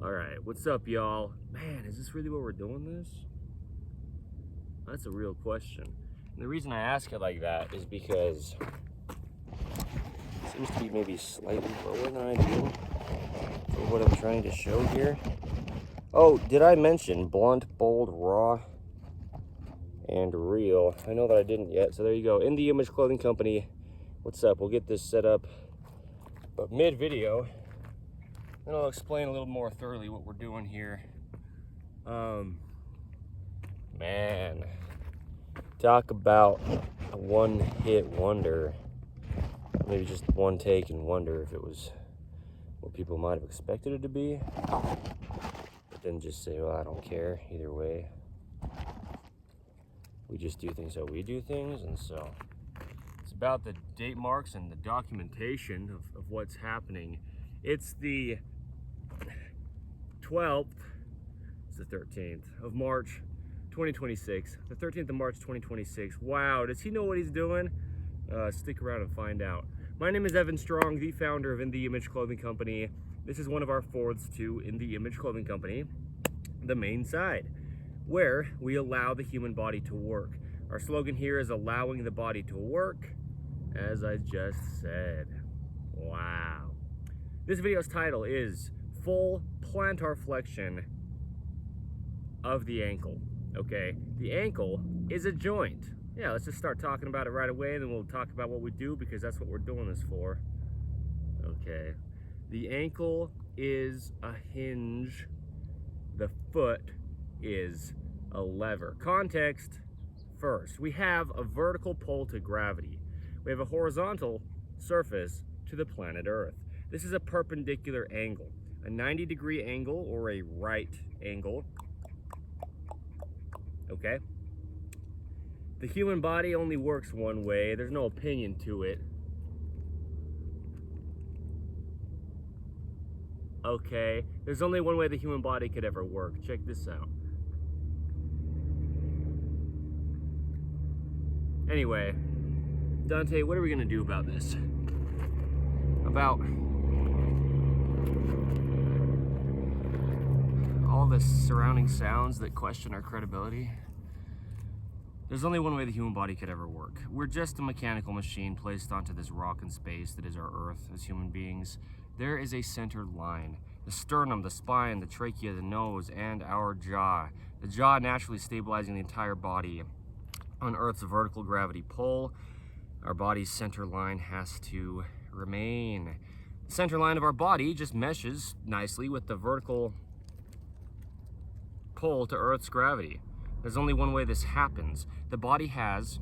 All right, what's up, y'all? Man, is this really what we're doing this? That's a real question. And the reason I ask it like that is because it seems to be maybe slightly lower than ideal for what I'm trying to show here. Oh, did I mention blunt, bold, raw, and real? I know that I didn't yet, so there you go. In the Image Clothing Company. What's up? We'll get this set up, but mid-video, then I'll explain a little more thoroughly what we're doing here. Man, talk about a one-hit wonder. Maybe just one take and wonder if it was what people might have expected it to be. But then just say, well, I don't care either way. We just do things how we do things, and so it's about the date marks and the documentation of what's happening. It's the 12th, it's the 13th of March, 2026. The 13th of March, 2026. Wow, does he know what he's doing? Stick around and find out. My name is Evan Strong, the founder of In the Image Clothing Company. This is one of our fourths to In the Image Clothing Company, the main side, where we allow the human body to work. Our slogan here is allowing the body to work, as I just said. Wow. This video's title is Full Plantar Flexion of the Ankle. Okay, the ankle is a joint. Yeah, let's just start talking about it right away, and then we'll talk about what we do, because that's what we're doing this for. Okay, the ankle is a hinge. The foot is a lever. Context first. We have a vertical pull to gravity. We have a horizontal surface to the planet Earth. This is a perpendicular angle, a 90-degree angle or a right angle. Okay? The human body only works one way. There's no opinion to it. Okay? There's only one way the human body could ever work. Check this out. Anyway, Dante, what are we gonna do about this? About all the surrounding sounds that question our credibility? There's only one way the human body could ever work. We're just a mechanical machine placed onto this rock in space that is our Earth as human beings. There is a centered line. The sternum, the spine, the trachea, the nose, and our jaw. The jaw naturally stabilizing the entire body on Earth's vertical gravity pull. Our body's center line has to remain. The center line of our body just meshes nicely with the vertical pull to Earth's gravity. There's only one way this happens. The body has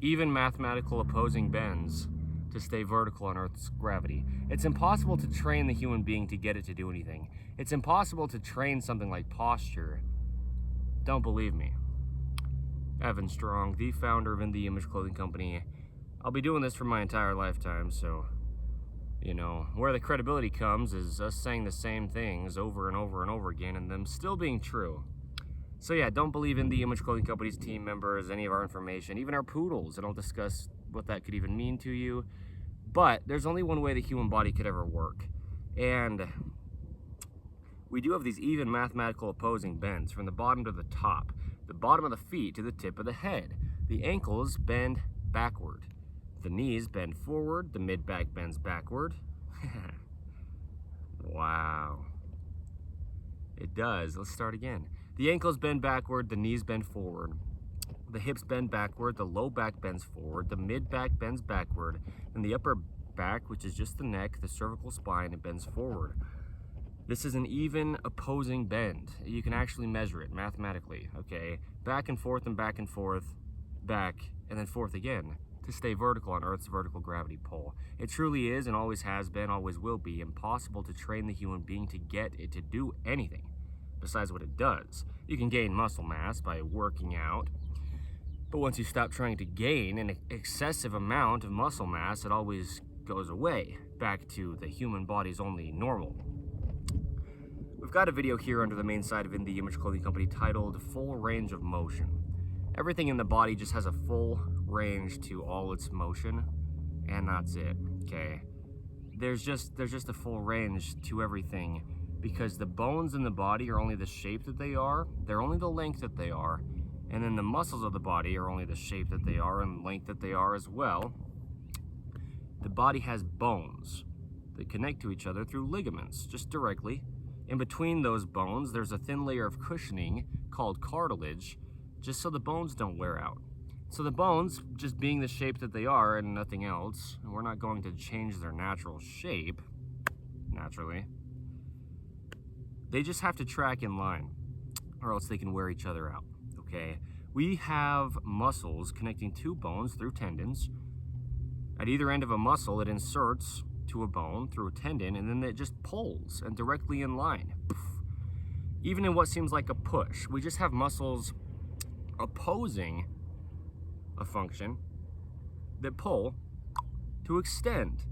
even mathematical opposing bends to stay vertical on Earth's gravity. It's impossible to train the human being to get it to do anything. It's impossible to train something like posture. Don't believe me. Evan Strong, the founder of In the Image Clothing Company. I'll be doing this for my entire lifetime, so, you know, where the credibility comes is us saying the same things over and over and over again and them still being true. So yeah, don't believe In the Image Clothing Company's team members, any of our information, even our poodles. I don't discuss what that could even mean to you. But there's only one way the human body could ever work. And we do have these even mathematical opposing bends from the bottom to the top, the bottom of the feet to the tip of the head. The ankles bend backward. The knees bend forward. The mid-back bends backward. Wow. It does. Let's start again. The ankles bend backward, the knees bend forward. The hips bend backward, the low back bends forward, the mid-back bends backward, and the upper back, which is just the neck, the cervical spine, it bends forward. This is an even opposing bend. You can actually measure it mathematically, okay? Back and forth and back and forth, back, and then forth again to stay vertical on Earth's vertical gravity pull. It truly is, and always has been, always will be, impossible to train the human being to get it to do anything besides what it does. You can gain muscle mass by working out, but once you stop trying to gain an excessive amount of muscle mass, it always goes away, back to the human body's only normal. We've got a video here under the main side of In the Image Clothing Company titled Full Range of Motion. Everything in the body just has a full range to all its motion, and that's it, okay? there's just a full range to everything, because the bones in the body are only the shape that they are, they're only the length that they are, and then the muscles of the body are only the shape that they are and length that they are as well. The body has bones that connect to each other through ligaments, just directly. In between those bones, there's a thin layer of cushioning called cartilage, just so the bones don't wear out. So the bones, just being the shape that they are and nothing else, and we're not going to change their natural shape, naturally, they just have to track in line, or else they can wear each other out, okay? We have muscles connecting two bones through tendons. At either end of a muscle, it inserts to a bone through a tendon, and then it just pulls and directly in line. Even in what seems like a push, we just have muscles opposing a function that pull to extend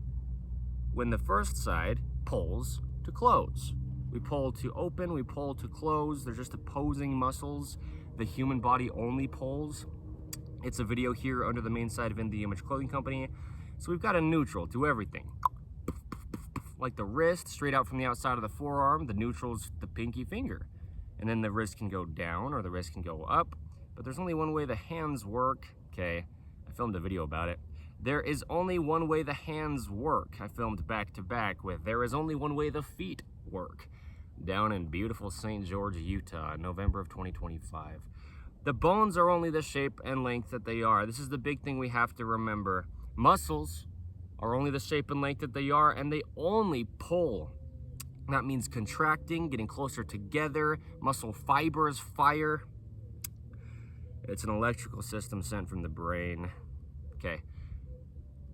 when the first side pulls to close. We pull to open, we pull to close. They're just opposing muscles. The human body only pulls. It's a video here under the main side of In The Image Clothing Company. So we've got a neutral to everything. Like the wrist, straight out from the outside of the forearm, the neutral's the pinky finger. And then the wrist can go down or the wrist can go up. But there's only one way the hands work. Okay, I filmed a video about it. There is only one way the hands work. I filmed back to back with there is only one way the feet work. Down in beautiful St. George, Utah, November of 2025. The bones are only the shape and length that they are. This is the big thing we have to remember. Muscles are only the shape and length that they are, and they only pull. That means contracting, getting closer together. Muscle fibers fire. It's an electrical system sent from the brain. Okay,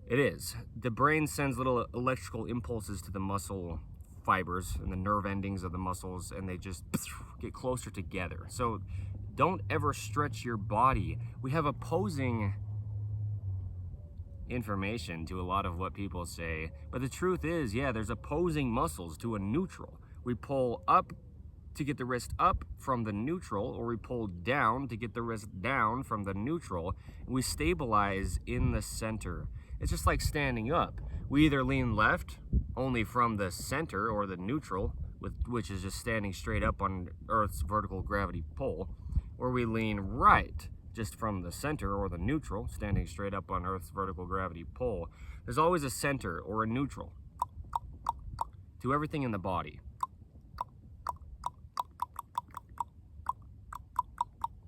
it is. The brain sends little electrical impulses to the muscle fibers and the nerve endings of the muscles, and they just get closer together. So don't ever stretch your body. We have opposing information to a lot of what people say, but the truth is, yeah, there's opposing muscles to a neutral. We pull up to get the wrist up from the neutral, or we pull down to get the wrist down from the neutral, and we stabilize in the center. It's just like standing up. We either lean left, only from the center, or the neutral, which is just standing straight up on Earth's vertical gravity pull, or we lean right, just from the center, or the neutral, standing straight up on Earth's vertical gravity pull. There's always a center or a neutral to everything in the body.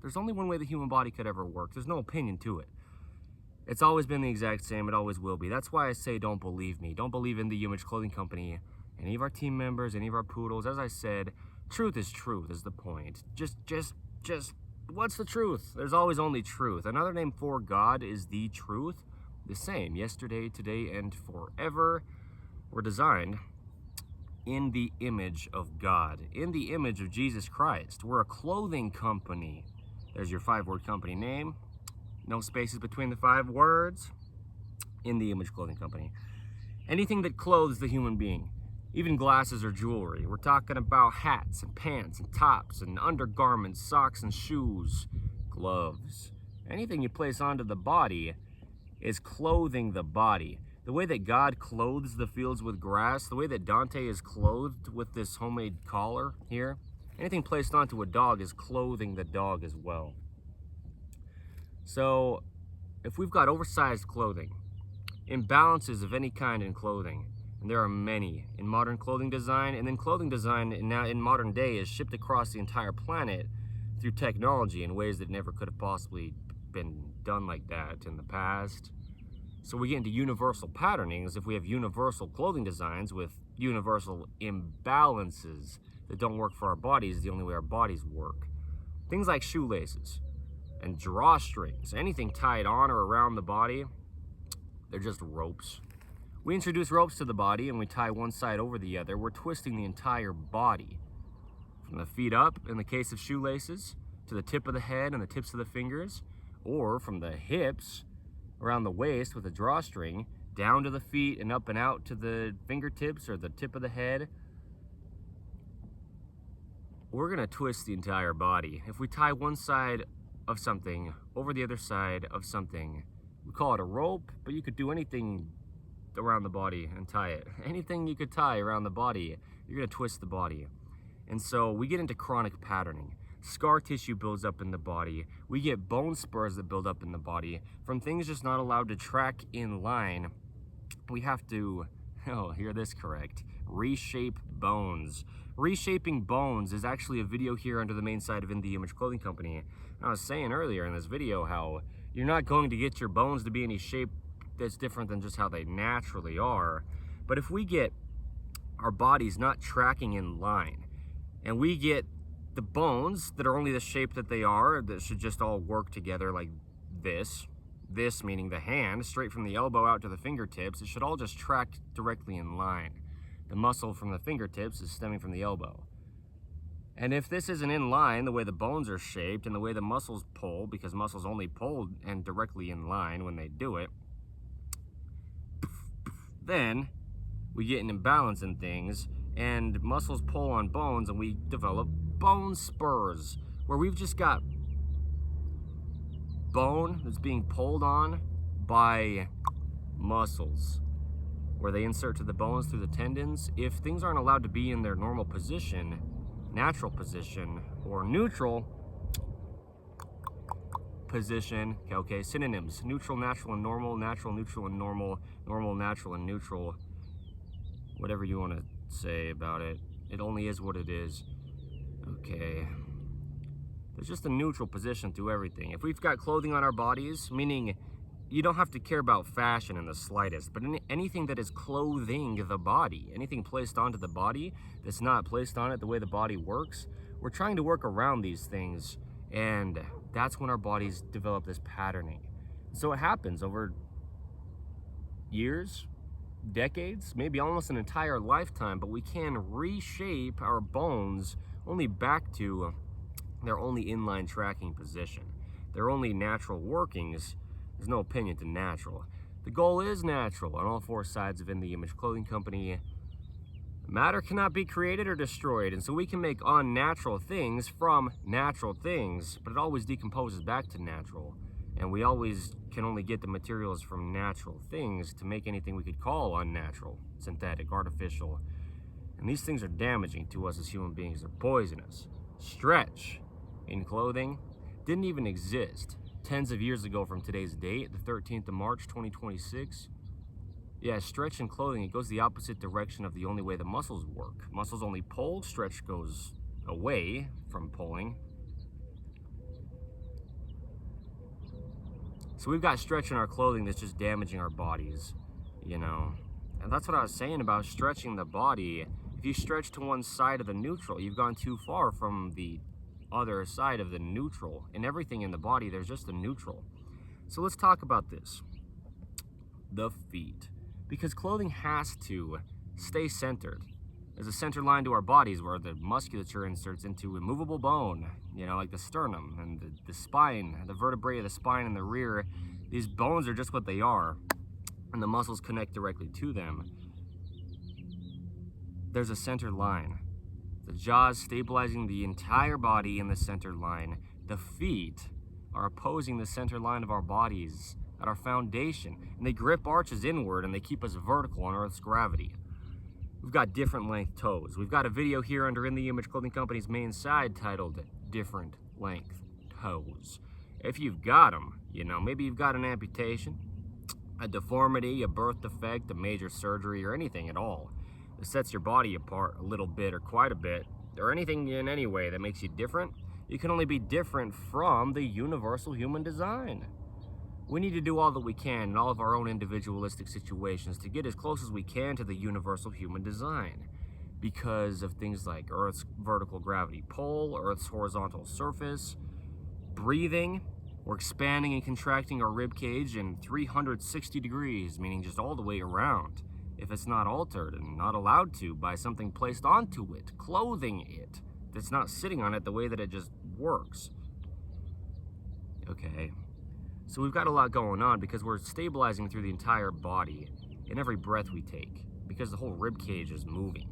There's only one way the human body could ever work. There's no opinion to it. It's always been the exact same. It always will be. That's why I say don't believe me. Don't believe in the Image Clothing Company, any of our team members, any of our poodles. As I said, truth is the point. Just, what's the truth? There's always only truth. Another name for God is the truth. The same, yesterday, today, and forever. We're designed in the image of God, in the image of Jesus Christ. We're a clothing company. There's your 5-word company name. No spaces between the 5 words. In the Image Clothing Company. Anything that clothes the human being, even glasses or jewelry. We're talking about hats and pants and tops and undergarments, socks and shoes, gloves. Anything you place onto the body is clothing the body. The way that God clothes the fields with grass, the way that Dante is clothed with this homemade collar here, anything placed onto a dog is clothing the dog as well. So, if we've got oversized clothing, imbalances of any kind in clothing, and there are many in modern clothing design, and then clothing design now in modern day is shipped across the entire planet through technology in ways that never could have possibly been done like that in the past. So we get into universal patternings if we have universal clothing designs with universal imbalances that don't work for our bodies the only way our bodies work. Things like shoelaces and drawstrings, anything tied on or around the body, they're just ropes. We introduce ropes to the body and we tie one side over the other. We're twisting the entire body. From the feet up, in the case of shoelaces, to the tip of the head and the tips of the fingers, or from the hips around the waist with a drawstring, down to the feet and up and out to the fingertips or the tip of the head. We're gonna twist the entire body. If we tie one side of something over the other side of something, we call it a rope, but you could do anything around the body and tie it. Anything you could tie around the body, you're gonna twist the body. And so we get into chronic patterning. Scar tissue builds up in the body. We get bone spurs that build up in the body from things just not allowed to track in line. We have to, oh, hear this correct, reshape bones. Reshaping bones is actually a video here under the main site of In The Image Clothing Company. I was saying earlier in this video how you're not going to get your bones to be any shape that's different than just how they naturally are. But if we get our bodies not tracking in line, and we get the bones that are only the shape that they are, that should just all work together like this meaning the hand, straight from the elbow out to the fingertips, it should all just track directly in line. The muscle from the fingertips is stemming from the elbow. And if this isn't in line, the way the bones are shaped and the way the muscles pull, because muscles only pull and directly in line when they do it, then we get an imbalance in things, and muscles pull on bones, and we develop bone spurs, where we've just got bone that's being pulled on by muscles, where they insert to the bones through the tendons. If things aren't allowed to be in their normal position, natural position, or neutral position, okay, synonyms: neutral, natural, and normal, natural, neutral, and normal, normal, natural, and neutral, whatever you want to say about it. It only is what it is. Okay. There's just a neutral position to everything. If we've got clothing on our bodies, meaning you don't have to care about fashion in the slightest, but anything that is clothing the body, anything placed onto the body that's not placed on it the way the body works, we're trying to work around these things, and that's when our bodies develop this patterning. So it happens over years, decades, maybe almost an entire lifetime, but we can reshape our bones only back to their only inline tracking position. Their only natural workings. There's no opinion to natural. The goal is natural on all four sides of In The Image Clothing Company. Matter cannot be created or destroyed, and so we can make unnatural things from natural things, but it always decomposes back to natural. And we always can only get the materials from natural things to make anything we could call unnatural, synthetic, artificial. And these things are damaging to us as human beings. They're poisonous. Stretch in clothing didn't even exist tens of years ago from today's date, the 13th of March, 2026. Yeah, stretch in clothing, it goes the opposite direction of the only way the muscles work. Muscles only pull, stretch goes away from pulling. So we've got stretch in our clothing that's just damaging our bodies, you know. And that's what I was saying about stretching the body. If you stretch to one side of the neutral, you've gone too far from the other side of the neutral. In everything in the body, there's just a neutral. So let's talk about this. The feet. Because clothing has to stay centered. There's a center line to our bodies where the musculature inserts into immovable bone, you know, like the sternum and the spine, the vertebrae of the spine and the rear. These bones are just what they are, and the muscles connect directly to them. There's a center line. The jaws stabilizing the entire body in the center line. The feet are opposing the center line of our bodies at our foundation, and they grip arches inward and they keep us vertical on Earth's gravity. We've got different length toes. We've got a video here under In The Image Clothing Company's main side titled Different Length Toes. If you've got them, you know, maybe you've got an amputation, a deformity, a birth defect, a major surgery, or anything at all that sets your body apart a little bit or quite a bit, or anything in any way that makes you different, you can only be different from the universal human design. We need to do all that we can in all of our own individualistic situations to get as close as we can to the universal human design, because of things like Earth's vertical gravity pull, Earth's horizontal surface, breathing. We're expanding and contracting our rib cage in 360 degrees, meaning just all the way around. If it's not altered and not allowed to by something placed onto it, clothing it, that's not sitting on it the way that it just works. Okay. So we've got a lot going on because we're stabilizing through the entire body in every breath we take, because the whole rib cage is moving.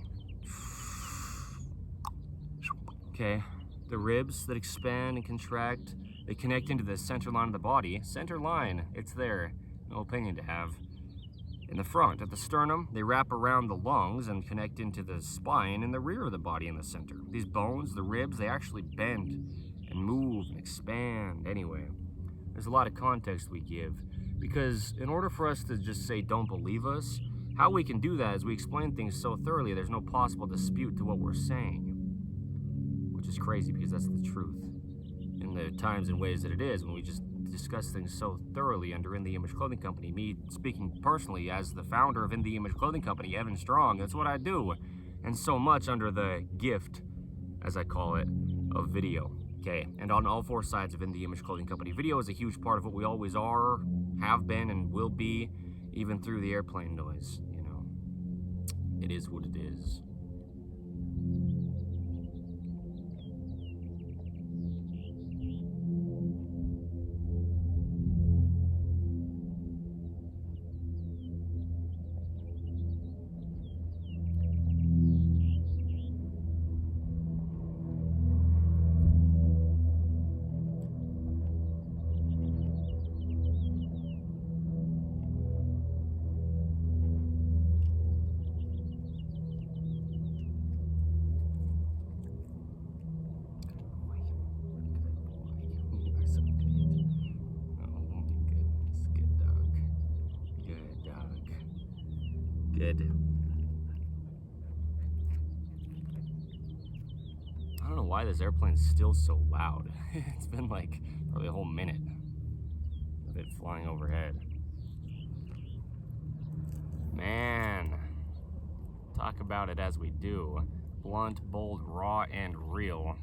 Okay, the ribs that expand and contract, they connect into the center line of the body. Center line, it's there, no opinion to have. in the front. At the sternum, they wrap around the lungs and connect into the spine in the rear of the body in the center. These bones, the ribs, they actually bend and move and expand. Anyway, there's a lot of context we give, because in order for us to just say don't believe us, how we can do that is we explain things so thoroughly there's no possible dispute to what we're saying, which is crazy because that's the truth in the times and ways that it is when we just discuss things so thoroughly under In The Image Clothing Company. Me speaking personally as the founder of In The Image Clothing Company, Evan Strong, that's what I do, and so much under the gift, as I call it, of video. Okay, and on all four sides of In The Image Clothing Company, video is a huge part of what we always are, have been, and will be, even through the airplane noise, you know. It is what it is. Good. I don't know why this airplane's still so loud. It's been like probably a whole minute of it flying overhead. Man, talk about it as we do. Blunt, bold, raw, and real.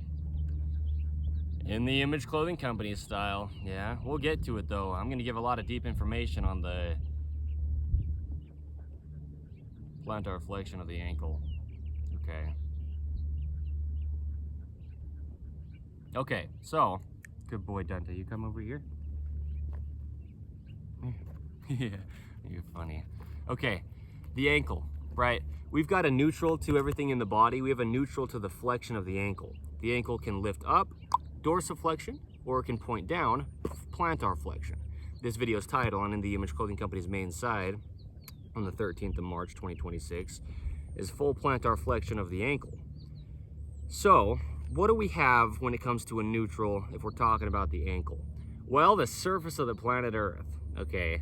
In the Image Clothing Company style. Yeah, we'll get to it though. I'm gonna give a lot of deep information on the plantar flexion of the ankle. Okay, so, good boy Dante, you come over here. Yeah, you're funny. Okay, the ankle, right? We've got a neutral to everything in the body. We have a neutral to the flexion of the ankle. The ankle can lift up, dorsiflexion, or it can point down, plantar flexion. This video's title on In The Image Clothing Company's main side on the 13th of March, 2026, is full plantar flexion of the ankle. So, what do we have when it comes to a neutral if we're talking about the ankle? Well, the surface of the planet Earth, okay?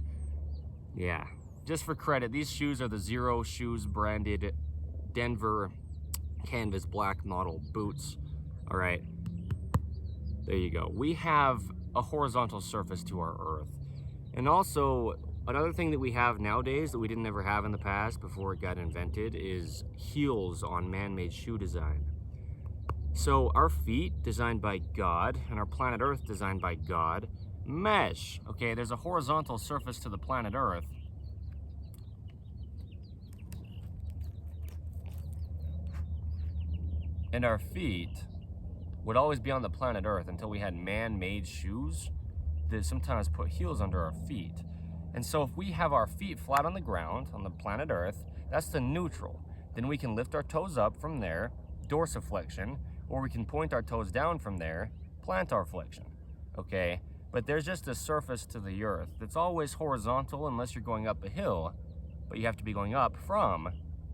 Yeah, just for credit, these shoes are the Zero Shoes branded Denver canvas black model boots, all right? There you go. We have a horizontal surface to our Earth. And also, another thing that we have nowadays that we didn't ever have in the past before it got invented is heels on man-made shoe design. So our feet, designed by God, and our planet Earth, designed by God, mesh. Okay, there's a horizontal surface to the planet Earth. And our feet would always be on the planet Earth until we had man-made shoes that sometimes put heels under our feet. And so if we have our feet flat on the ground, on the planet Earth, that's the neutral. Then we can lift our toes up from there, dorsiflexion, or we can point our toes down from there, plantar flexion, okay? But there's just a surface to the Earth that's always horizontal unless you're going up a hill, but you have to be going up from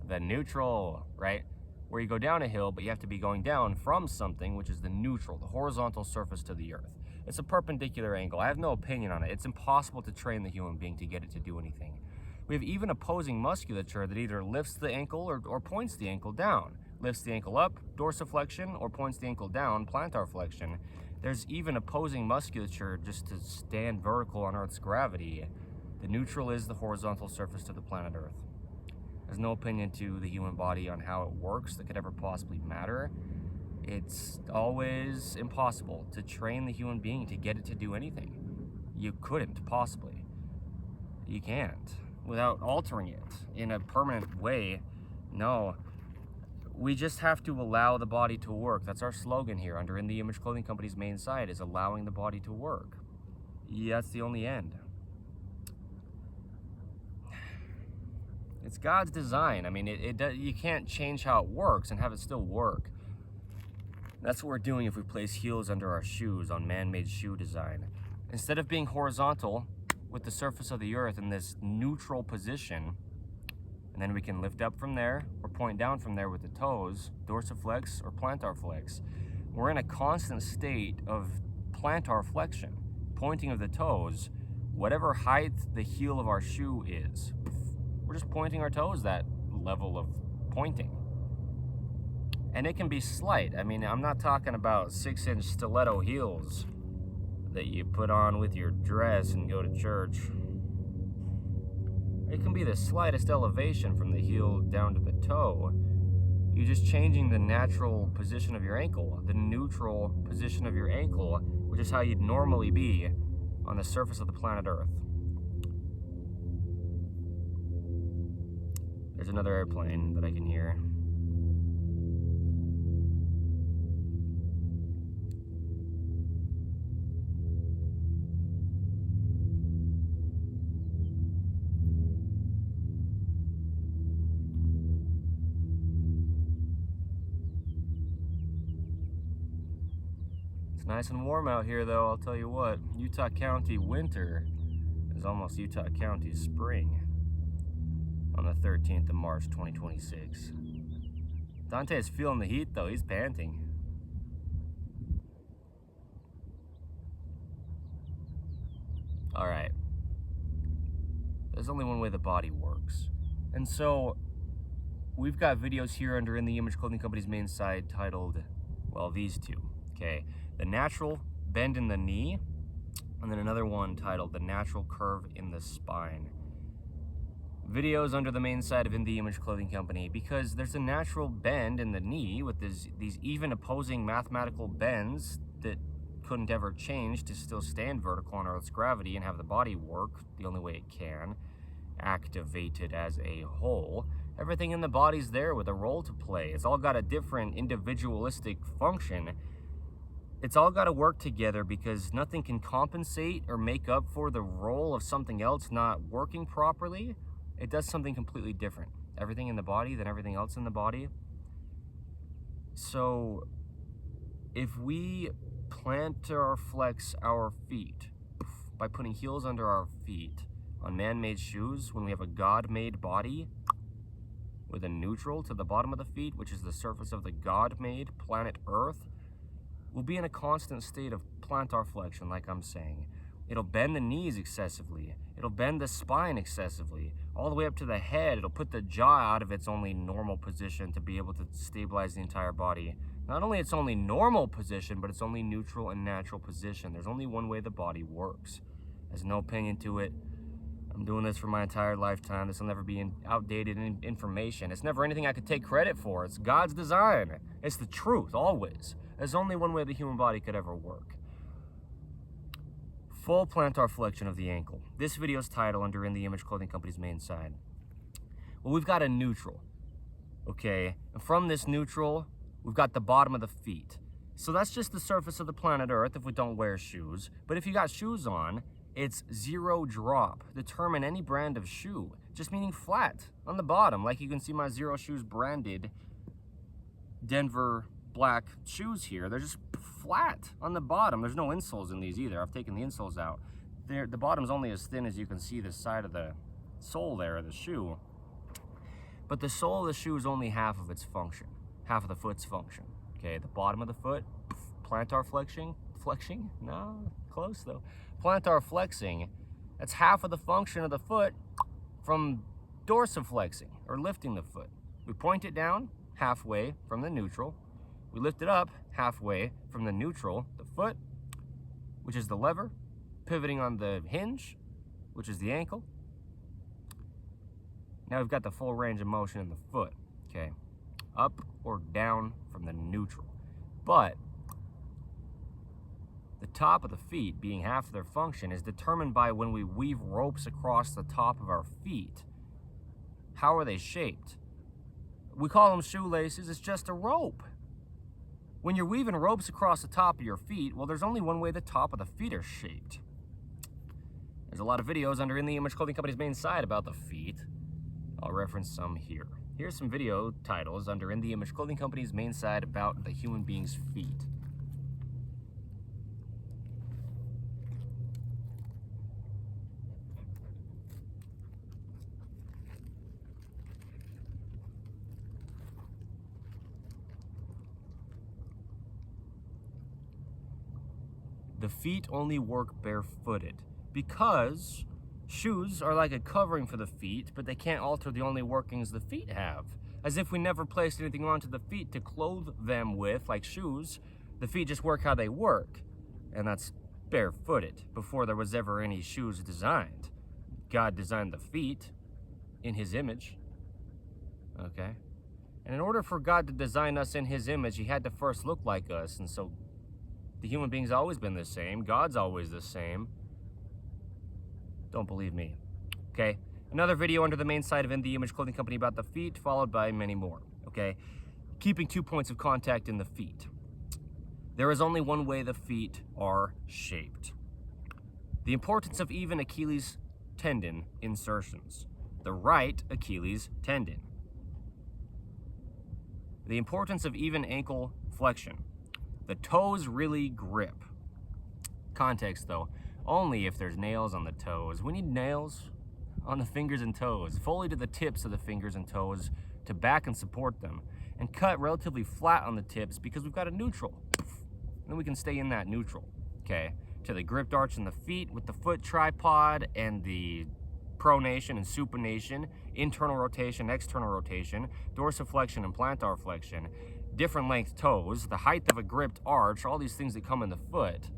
the neutral, right? Where you go down a hill, but you have to be going down from something, which is the neutral, the horizontal surface to the Earth. It's a perpendicular angle. I have no opinion on it. It's impossible to train the human being to get it to do anything. We have even opposing musculature that either lifts the ankle or points the ankle down. Lifts the ankle up, dorsiflexion, or points the ankle down, plantar flexion. There's even opposing musculature just to stand vertical on Earth's gravity. The neutral is the horizontal surface to the planet Earth. There's no opinion to the human body on how it works that could ever possibly matter. It's always impossible to train the human being to get it to do anything. You couldn't possibly. You can't. Without altering it in a permanent way, no. We just have to allow the body to work. That's our slogan here under In The Image Clothing Company's main site, is allowing the body to work. Yeah, that's the only end. It's God's design. I mean, you can't change how it works and have it still work. That's what we're doing if we place heels under our shoes on man-made shoe design. Instead of being horizontal, with the surface of the earth in this neutral position, and then we can lift up from there or point down from there with the toes, dorsiflex or plantar flex. We're in a constant state of plantar flexion, pointing of the toes, whatever height the heel of our shoe is. We're just pointing our toes that level of pointing. And it can be slight. I mean, I'm not talking about 6-inch stiletto heels that you put on with your dress and go to church. It can be the slightest elevation from the heel down to the toe. You're just changing the natural position of your ankle, the neutral position of your ankle, which is how you'd normally be on the surface of the planet Earth. There's another airplane that I can hear. It's nice and warm out here, though, I'll tell you what. Utah County winter is almost Utah County spring on the 13th of March, 2026. Dante is feeling the heat, though. He's panting. All right. There's only one way the body works. And so we've got videos here under In the Image Clothing Company's main site titled, well, these two, okay? The natural bend in the knee, and then another one titled The Natural Curve in the Spine. Videos under the main site of In the Image Clothing Company, because there's a natural bend in the knee with these even opposing mathematical bends that couldn't ever change to still stand vertical on Earth's gravity and have the body work the only way it can, activated as a whole. Everything in the body's there with a role to play. It's all got a different individualistic function. It's all got to work together because nothing can compensate or make up for the role of something else not working properly. It does something completely different. Everything in the body than everything else in the body. So if we plantar flex our feet by putting heels under our feet on man-made shoes when we have a God-made body with a neutral to the bottom of the feet, which is the surface of the God-made planet Earth, we'll be in a constant state of plantar flexion, like I'm saying. It'll bend the knees excessively. It'll bend the spine excessively. All the way up to the head. It'll put the jaw out of its only normal position to be able to stabilize the entire body. Not only its only normal position, but its only neutral and natural position. There's only one way the body works. There's no opinion to it. I'm doing this for my entire lifetime. This will never be outdated information. It's never anything I could take credit for. It's God's design. It's the truth, always. There's only one way the human body could ever work. Full plantar flexion of the ankle. This video's title under In the Image Clothing Company's main site. Well, we've got a neutral, okay? And from this neutral, we've got the bottom of the feet. So that's just the surface of the planet Earth if we don't wear shoes. But if you got shoes on, it's zero drop. Determine any brand of shoe, just meaning flat on the bottom. Like you can see my Zero Shoes branded Denver black shoes here. They're just flat on the bottom. There's no insoles in these either. I've taken the insoles out. The bottom's only as thin as you can see the side of the sole there of the shoe. But the sole of the shoe is only half of its function, half of the foot's function. Okay, the bottom of the foot, plantar flexing? No, close though. Plantar flexing, that's half of the function of the foot from dorsiflexing, or lifting the foot. We point it down halfway from the neutral. We lift it up halfway from the neutral, the foot, which is the lever, pivoting on the hinge, which is the ankle. Now we've got the full range of motion in the foot, okay? Up or down from the neutral. But the top of the feet, being half of their function, is determined by when we weave ropes across the top of our feet. How are they shaped? We call them shoelaces. It's just a rope. When you're weaving ropes across the top of your feet, well, there's only one way the top of the feet are shaped. There's a lot of videos under In the Image Clothing Company's main site about the feet. I'll reference some here. Here's some video titles under In the Image Clothing Company's main site about the human being's feet. The feet only work barefooted because shoes are like a covering for the feet, but they can't alter the only workings the feet have. As if we never placed anything onto the feet to clothe them with, like shoes. The feet just work how they work, and that's barefooted, before there was ever any shoes designed. God designed the feet in his image, okay? And in order for God to design us in his image, he had to first look like us, and so the human being's always been the same. God's always the same. Don't believe me, okay? Another video under the main site of In The Image Clothing Company about the feet, followed by many more, okay? Keeping 2 points of contact in the feet. There is only one way the feet are shaped. The importance of even Achilles tendon insertions. The right Achilles tendon. The importance of even ankle flexion. The toes really grip. Context though, only if there's nails on the toes. We need nails on the fingers and toes, fully to the tips of the fingers and toes to back and support them, and cut relatively flat on the tips because we've got a neutral. And then we can stay in that neutral, okay? To the gripped arch in the feet with the foot tripod and the pronation and supination, internal rotation, external rotation, dorsiflexion and plantar flexion, different length toes, the height of a gripped arch, all these things that come in the foot,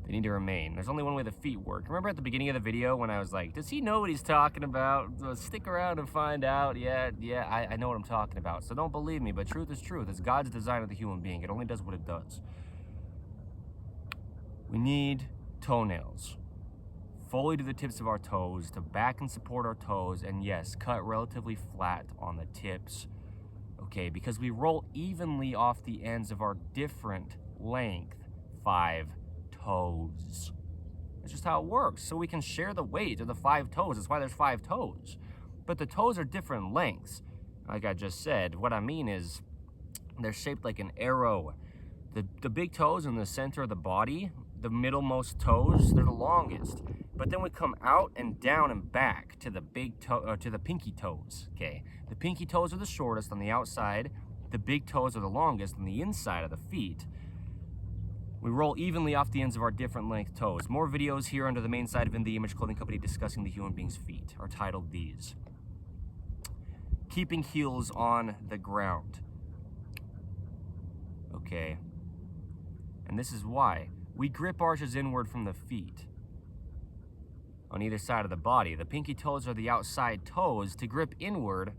they need to remain. There's only one way the feet work. Remember at the beginning of the video when I was like, does he know what he's talking about? Stick around and find out. Yeah, I know what I'm talking about. So don't believe me, but truth is truth. It's God's design of the human being. It only does what it does. We need toenails. Fully to the tips of our toes, to back and support our toes, and yes, cut relatively flat on the tips. Okay, because we roll evenly off the ends of our different length 5 toes. It's just how it works. So we can share the weight of the 5 toes. That's why there's 5 toes. But the toes are different lengths. Like I just said, what I mean is they're shaped like an arrow. The big toes in the center of the body, the middlemost toes, they're the longest. But then we come out and down and back to the big toe, to the pinky toes. Okay, the pinky toes are the shortest on the outside. The big toes are the longest on the inside of the feet. We roll evenly off the ends of our different length toes. More videos here under the main site of In The Image Clothing Company discussing the human being's feet are titled these. Keeping heels on the ground. Okay, and this is why. We grip arches inward from the feet. On either side of the body. The pinky toes are the outside toes. To grip inward,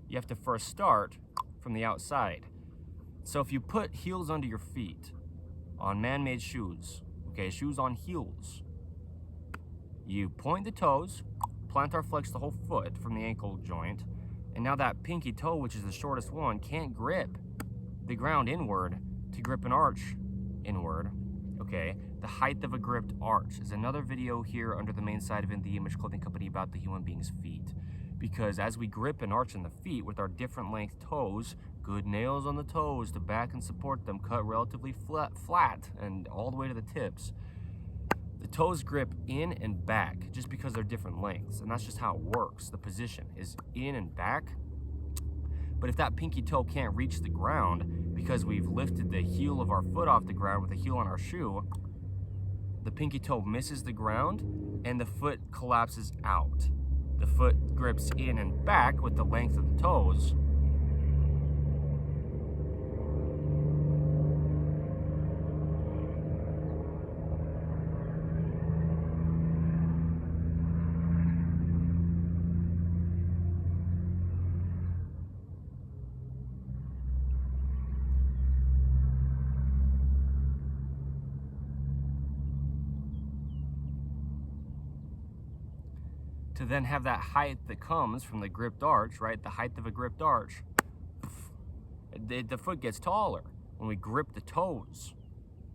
you have to first start from the outside. So if you put heels under your feet on man-made shoes, okay, shoes on heels, you point the toes, plantar flex the whole foot from the ankle joint, and now that pinky toe, which is the shortest one, can't grip the ground inward to grip an arch inward. Okay, the height of a gripped arch is another video here under the main site of In The Image Clothing Company about the human being's feet. Because as we grip an arch in the feet with our different length toes, good nails on the toes to back and support them, cut relatively flat and all the way to the tips. The toes grip in and back just because they're different lengths, and that's just how it works. The position is in and back. But if that pinky toe can't reach the ground because we've lifted the heel of our foot off the ground with the heel on our shoe, the pinky toe misses the ground and the foot collapses out. The foot grips in and back with the length of the toes. To then have that height that comes from the gripped arch, right? The height of a gripped arch, the foot gets taller when we grip the toes.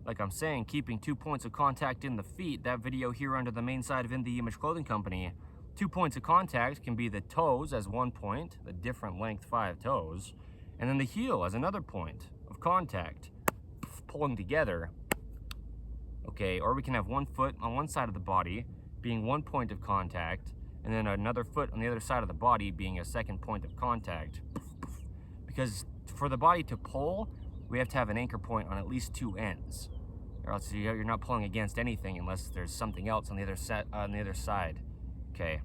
Like I'm saying, keeping 2 points of contact in the feet, that video here under the main site of In The Image Clothing Company, 2 points of contact can be the toes as 1 point, the different length 5 toes, and then the heel as another point of contact, pulling together. Okay, or we can have one foot on one side of the body being 1 point of contact, and then another foot on the other side of the body being a second point of contact. Because for the body to pull, we have to have an anchor point on at least 2 ends. or else you're not pulling against anything unless there's something else on the other side. Okay.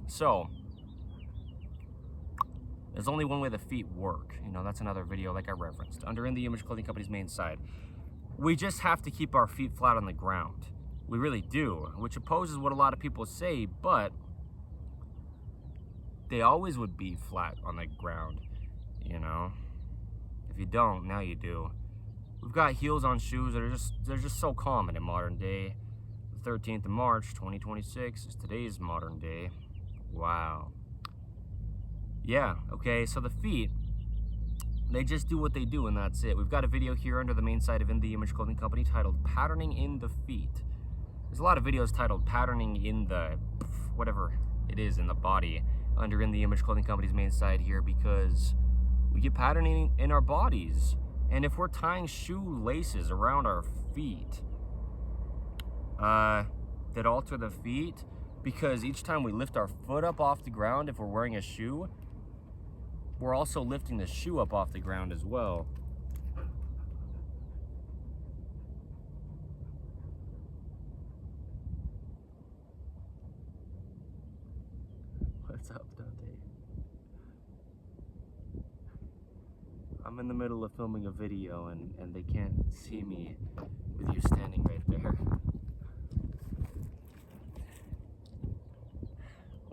So there's only one way the feet work. You know, that's another video like I referenced. Under In The Image Clothing Company's main side. We just have to keep our feet flat on the ground. We really do, which opposes what a lot of people say, but they always would be flat on the ground, you know? If you don't, now you do. We've got heels on shoes that are they're just so common in modern day. The 13th of March, 2026 is today's modern day. Wow. Yeah, okay, so the feet, they just do what they do and that's it. We've got a video here under the main side of In The Image Clothing Company titled Patterning in the Feet. There's a lot of videos titled Patterning in the whatever it is in the body under In The Image Clothing Company's main side here, because we get patterning in our bodies. And if we're tying shoelaces around our feet that alter the feet, because each time we lift our foot up off the ground, if we're wearing a shoe, we're also lifting the shoe up off the ground as well. What's up, Dante? I'm in the middle of filming a video and they can't see me with you standing right there.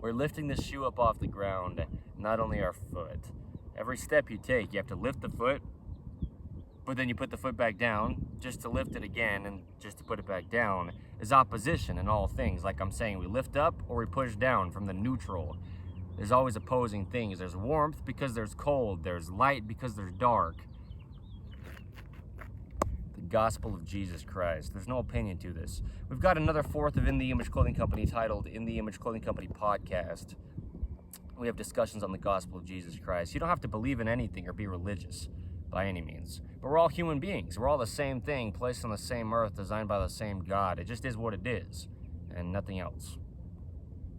We're lifting the shoe up off the ground, not only our foot. Every step you take, you have to lift the foot, but then you put the foot back down just to lift it again and just to put it back down is opposition in all things. Like I'm saying, we lift up or we push down from the neutral. There's always opposing things. There's warmth because there's cold. There's light because there's dark. The gospel of Jesus Christ. There's no opinion to this. We've got another fourth of In The Image Clothing Company titled In The Image Clothing Company Podcast. We have discussions on the gospel of Jesus Christ. You don't have to believe in anything or be religious by any means. But we're all human beings. We're all the same thing, placed on the same earth, designed by the same God. It just is what it is, and nothing else.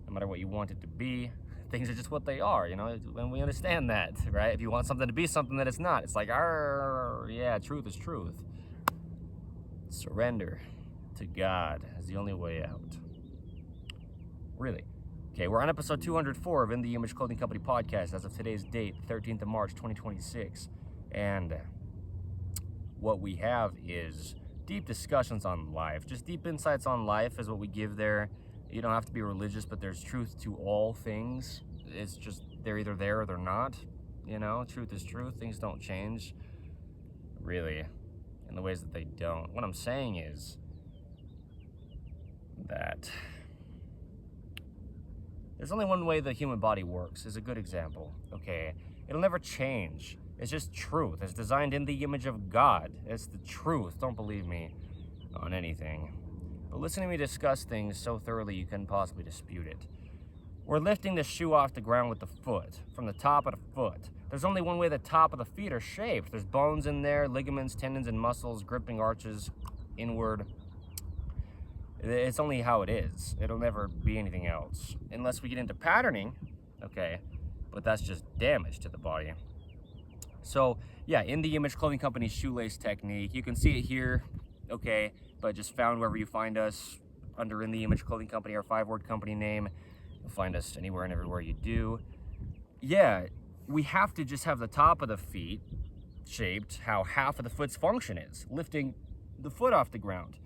No matter what you want it to be, things are just what they are, you know, and we understand that, right? If you want something to be something that it's not, it's like, yeah, truth is truth. Surrender to God is the only way out. Really. Okay, we're on episode 204 of In The Image Clothing Company Podcast as of today's date, 13th of March, 2026. And what we have is deep discussions on life. Just deep insights on life is what we give there. You don't have to be religious, but there's truth to all things. It's just they're either there or they're not. You know, truth is truth. Things don't change, really, in the ways that they don't. What I'm saying is that there's only one way the human body works, is a good example, okay? It'll never change. It's just truth. It's designed in the image of God. It's the truth. Don't believe me on anything. But listen to me discuss things so thoroughly you couldn't possibly dispute it. We're lifting the shoe off the ground with the foot, from the top of the foot. There's only one way the top of the feet are shaped. There's bones in there, ligaments, tendons, and muscles, gripping arches, inward. It's only how it is. It'll never be anything else. Unless we get into patterning, okay, but that's just damage to the body. So, yeah, In The Image Clothing Company's shoelace technique. You can see it here, okay, but just found wherever you find us under In The Image Clothing Company, our 5-word company name. You'll find us anywhere and everywhere you do. Yeah, we have to just have the top of the feet shaped how half of the foot's function is, lifting the foot off the ground.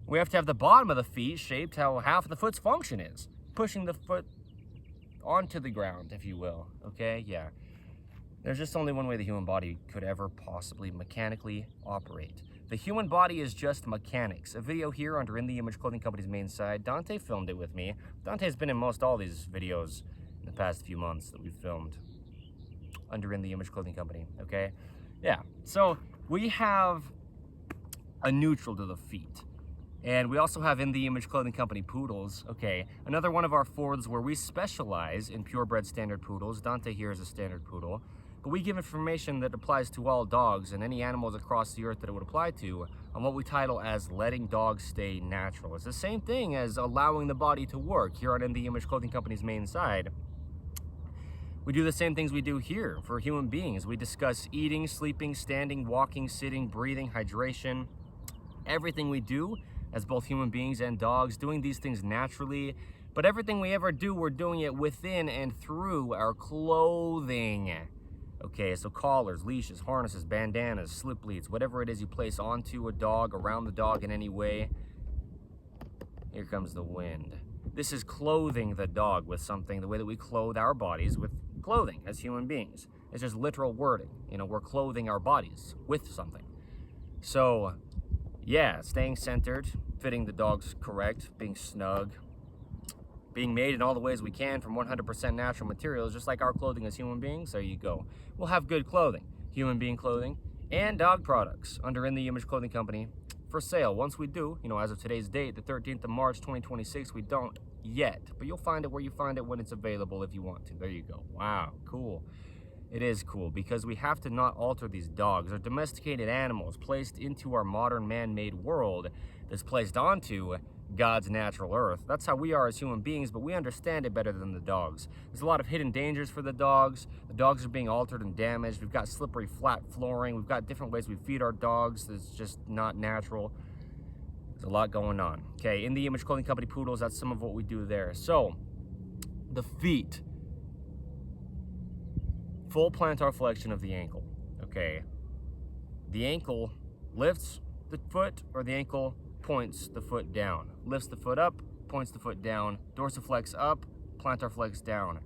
We have to have the bottom of the feet shaped how half of the foot's function is, pushing the foot onto the ground, if you will, okay? Yeah. There's just only one way the human body could ever possibly mechanically operate. The human body is just mechanics. A video here under In The Image Clothing Company's main side. Dante filmed it with me. Dante's been in most all these videos in the past few months that we've filmed under In The Image Clothing Company, okay? Yeah, so we have a neutral to the feet. And we also have In The Image Clothing Company poodles, okay? Another one of our fourths where we specialize in purebred standard poodles. Dante here is a standard poodle. But we give information that applies to all dogs and any animals across the earth that it would apply to on what we title as letting dogs stay natural. It's the same thing as allowing the body to work here on In The Image Clothing Company's main side. We do the same things we do here for human beings. We discuss eating, sleeping, standing, walking, sitting, breathing, hydration, everything we do as both human beings and dogs, doing these things naturally. But everything we ever do, we're doing it within and through our clothing. Okay, so collars, leashes, harnesses, bandanas, slip leads, whatever it is you place onto a dog, around the dog in any way. Here comes the wind. This is clothing the dog with something, the way that we clothe our bodies with clothing as human beings. It's just literal wording. You know, we're clothing our bodies with something. So, yeah, staying centered, fitting the dogs correct, being snug, being made in all the ways we can from 100% natural materials, just like our clothing as human beings. There you go. We'll have good clothing, human being clothing, and dog products under In The Image Clothing Company for sale. Once we do, you know, as of today's date, the 13th of March, 2026, we don't yet, but you'll find it where you find it when it's available if you want to. There you go. Wow, cool. It is cool because we have to not alter these dogs. They're domesticated animals placed into our modern man-made world that's placed onto God's natural earth. That's how we are as human beings, but we understand it better than the dogs. There's a lot of hidden dangers for the dogs. The dogs are being altered and damaged. We've got slippery, flat flooring. We've got different ways we feed our dogs that's just not natural. There's a lot going on. Okay, In The Image Clothing Company Poodles, that's some of what we do there. So, the feet. Full plantar flexion of the ankle. Okay, the ankle lifts the foot, or the ankle points the foot down. Lifts the foot up, points the foot down. Dorsiflex up, plantar flex down.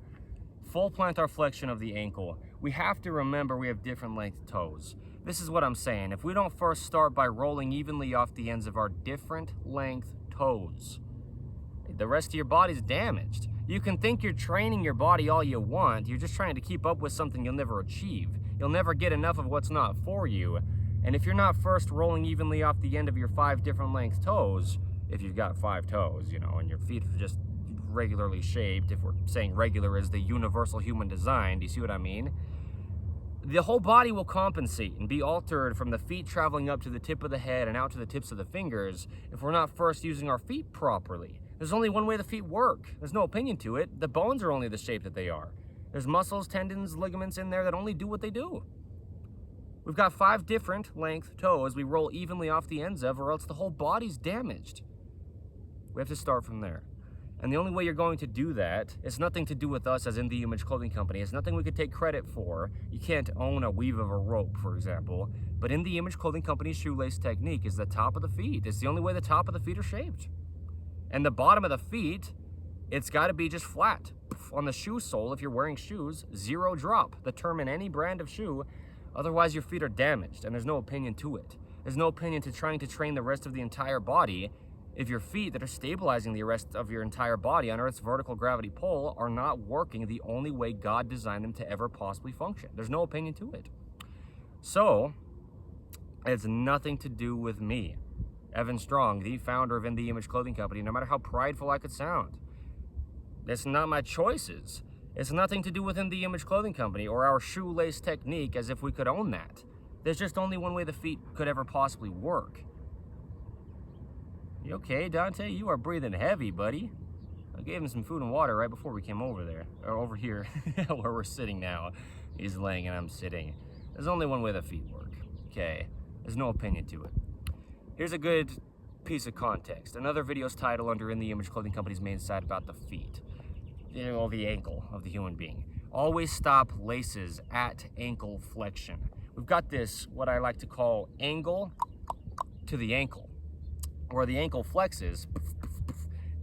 Full plantar flexion of the ankle. We have to remember we have different length toes. This is what I'm saying. If we don't first start by rolling evenly off the ends of our different length toes, the rest of your body's damaged. You can think you're training your body all you want. You're just trying to keep up with something you'll never achieve. You'll never get enough of what's not for you. And if you're not first rolling evenly off the end of your 5 different length toes, if you've got 5 toes, you know, and your feet are just regularly shaped, if we're saying regular is the universal human design, do you see what I mean? The whole body will compensate and be altered from the feet traveling up to the tip of the head and out to the tips of the fingers if we're not first using our feet properly. There's only one way the feet work. There's no opinion to it. The bones are only the shape that they are. There's muscles, tendons, ligaments in there that only do what they do. We've got 5 different length toes we roll evenly off the ends of, or else the whole body's damaged. We have to start from there. And the only way you're going to do that, it's nothing to do with us as In The Image Clothing Company. It's nothing we could take credit for. You can't own a weave of a rope, for example. But In The Image Clothing Company's shoelace technique is the top of the feet. It's the only way the top of the feet are shaped. And the bottom of the feet, it's got to be just flat. On the shoe sole, if you're wearing shoes, 0 drop. The term in any brand of shoe. Otherwise, your feet are damaged, and there's no opinion to it. There's no opinion to trying to train the rest of the entire body if your feet that are stabilizing the rest of your entire body on Earth's vertical gravity pull are not working the only way God designed them to ever possibly function. There's no opinion to it. So, it's nothing to do with me, Evan Strong, the founder of In The Image Clothing Company, no matter how prideful I could sound. It's not my choices. It's nothing to do with In The Image Clothing Company or our shoelace technique as if we could own that. There's just only one way the feet could ever possibly work. You okay, Dante? You are breathing heavy, buddy. I gave him some food and water right before we came over there, or over here, where we're sitting now. He's laying and I'm sitting. There's only one way the feet work, okay? There's no opinion to it. Here's a good piece of context. Another video's title under In The Image Clothing Company's main site about the feet. You know, the ankle of the human being. Always stop laces at ankle flexion. We've got this, what I like to call angle to the ankle. Where the ankle flexes,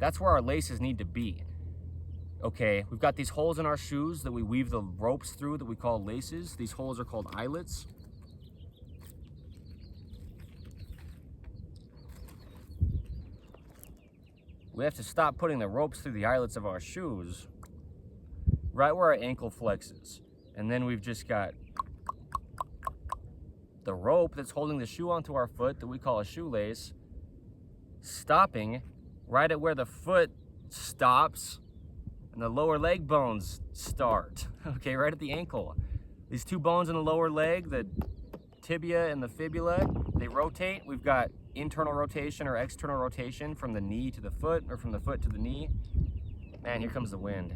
that's where our laces need to be. Okay, we've got these holes in our shoes that we weave the ropes through that we call laces. These holes are called eyelets. We have to stop putting the ropes through the eyelets of our shoes right where our ankle flexes. And then we've just got the rope that's holding the shoe onto our foot that we call a shoelace stopping right at where the foot stops and the lower leg bones start. Okay, right at the ankle. These 2 bones in the lower leg, the tibia and the fibula, they rotate. We've got internal rotation or external rotation from the knee to the foot, or from the foot to the knee. Man, here comes the wind.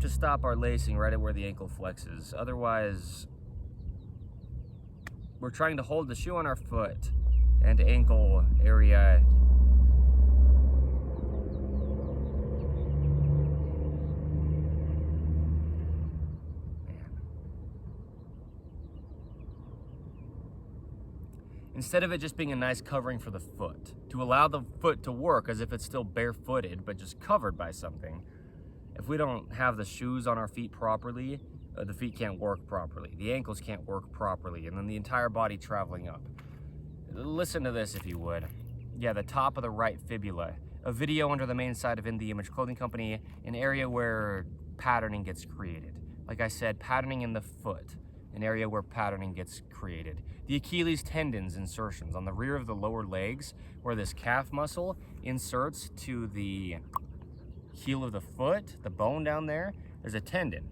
to stop our lacing right at where the ankle flexes. Otherwise, we're trying to hold the shoe on our foot and ankle area. Instead of it just being a nice covering for the foot, to allow the foot to work as if it's still barefooted, but just covered by something. If we don't have the shoes on our feet properly, the feet can't work properly, the ankles can't work properly, and then the entire body traveling up. Listen to this if you would. Yeah, the top of the right fibula. A video under the main side of In The Image Clothing Company, an area where patterning gets created. Like I said, patterning in the foot, an area where patterning gets created. The Achilles tendons insertions on the rear of the lower legs, where this calf muscle inserts to the heel of the foot, the bone down there, there's a tendon,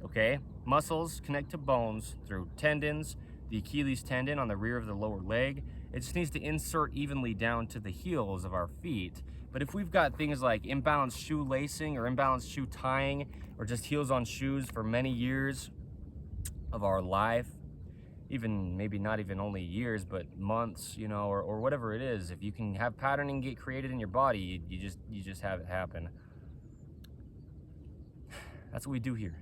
okay? Muscles connect to bones through tendons. The Achilles tendon on the rear of the lower leg, it just needs to insert evenly down to the heels of our feet. But if we've got things like imbalanced shoe lacing or imbalanced shoe tying, or just heels on shoes for many years of our life, even maybe not even only years, but months, you know, or whatever it is, if you can have patterning get created in your body, you just have it happen. That's what we do here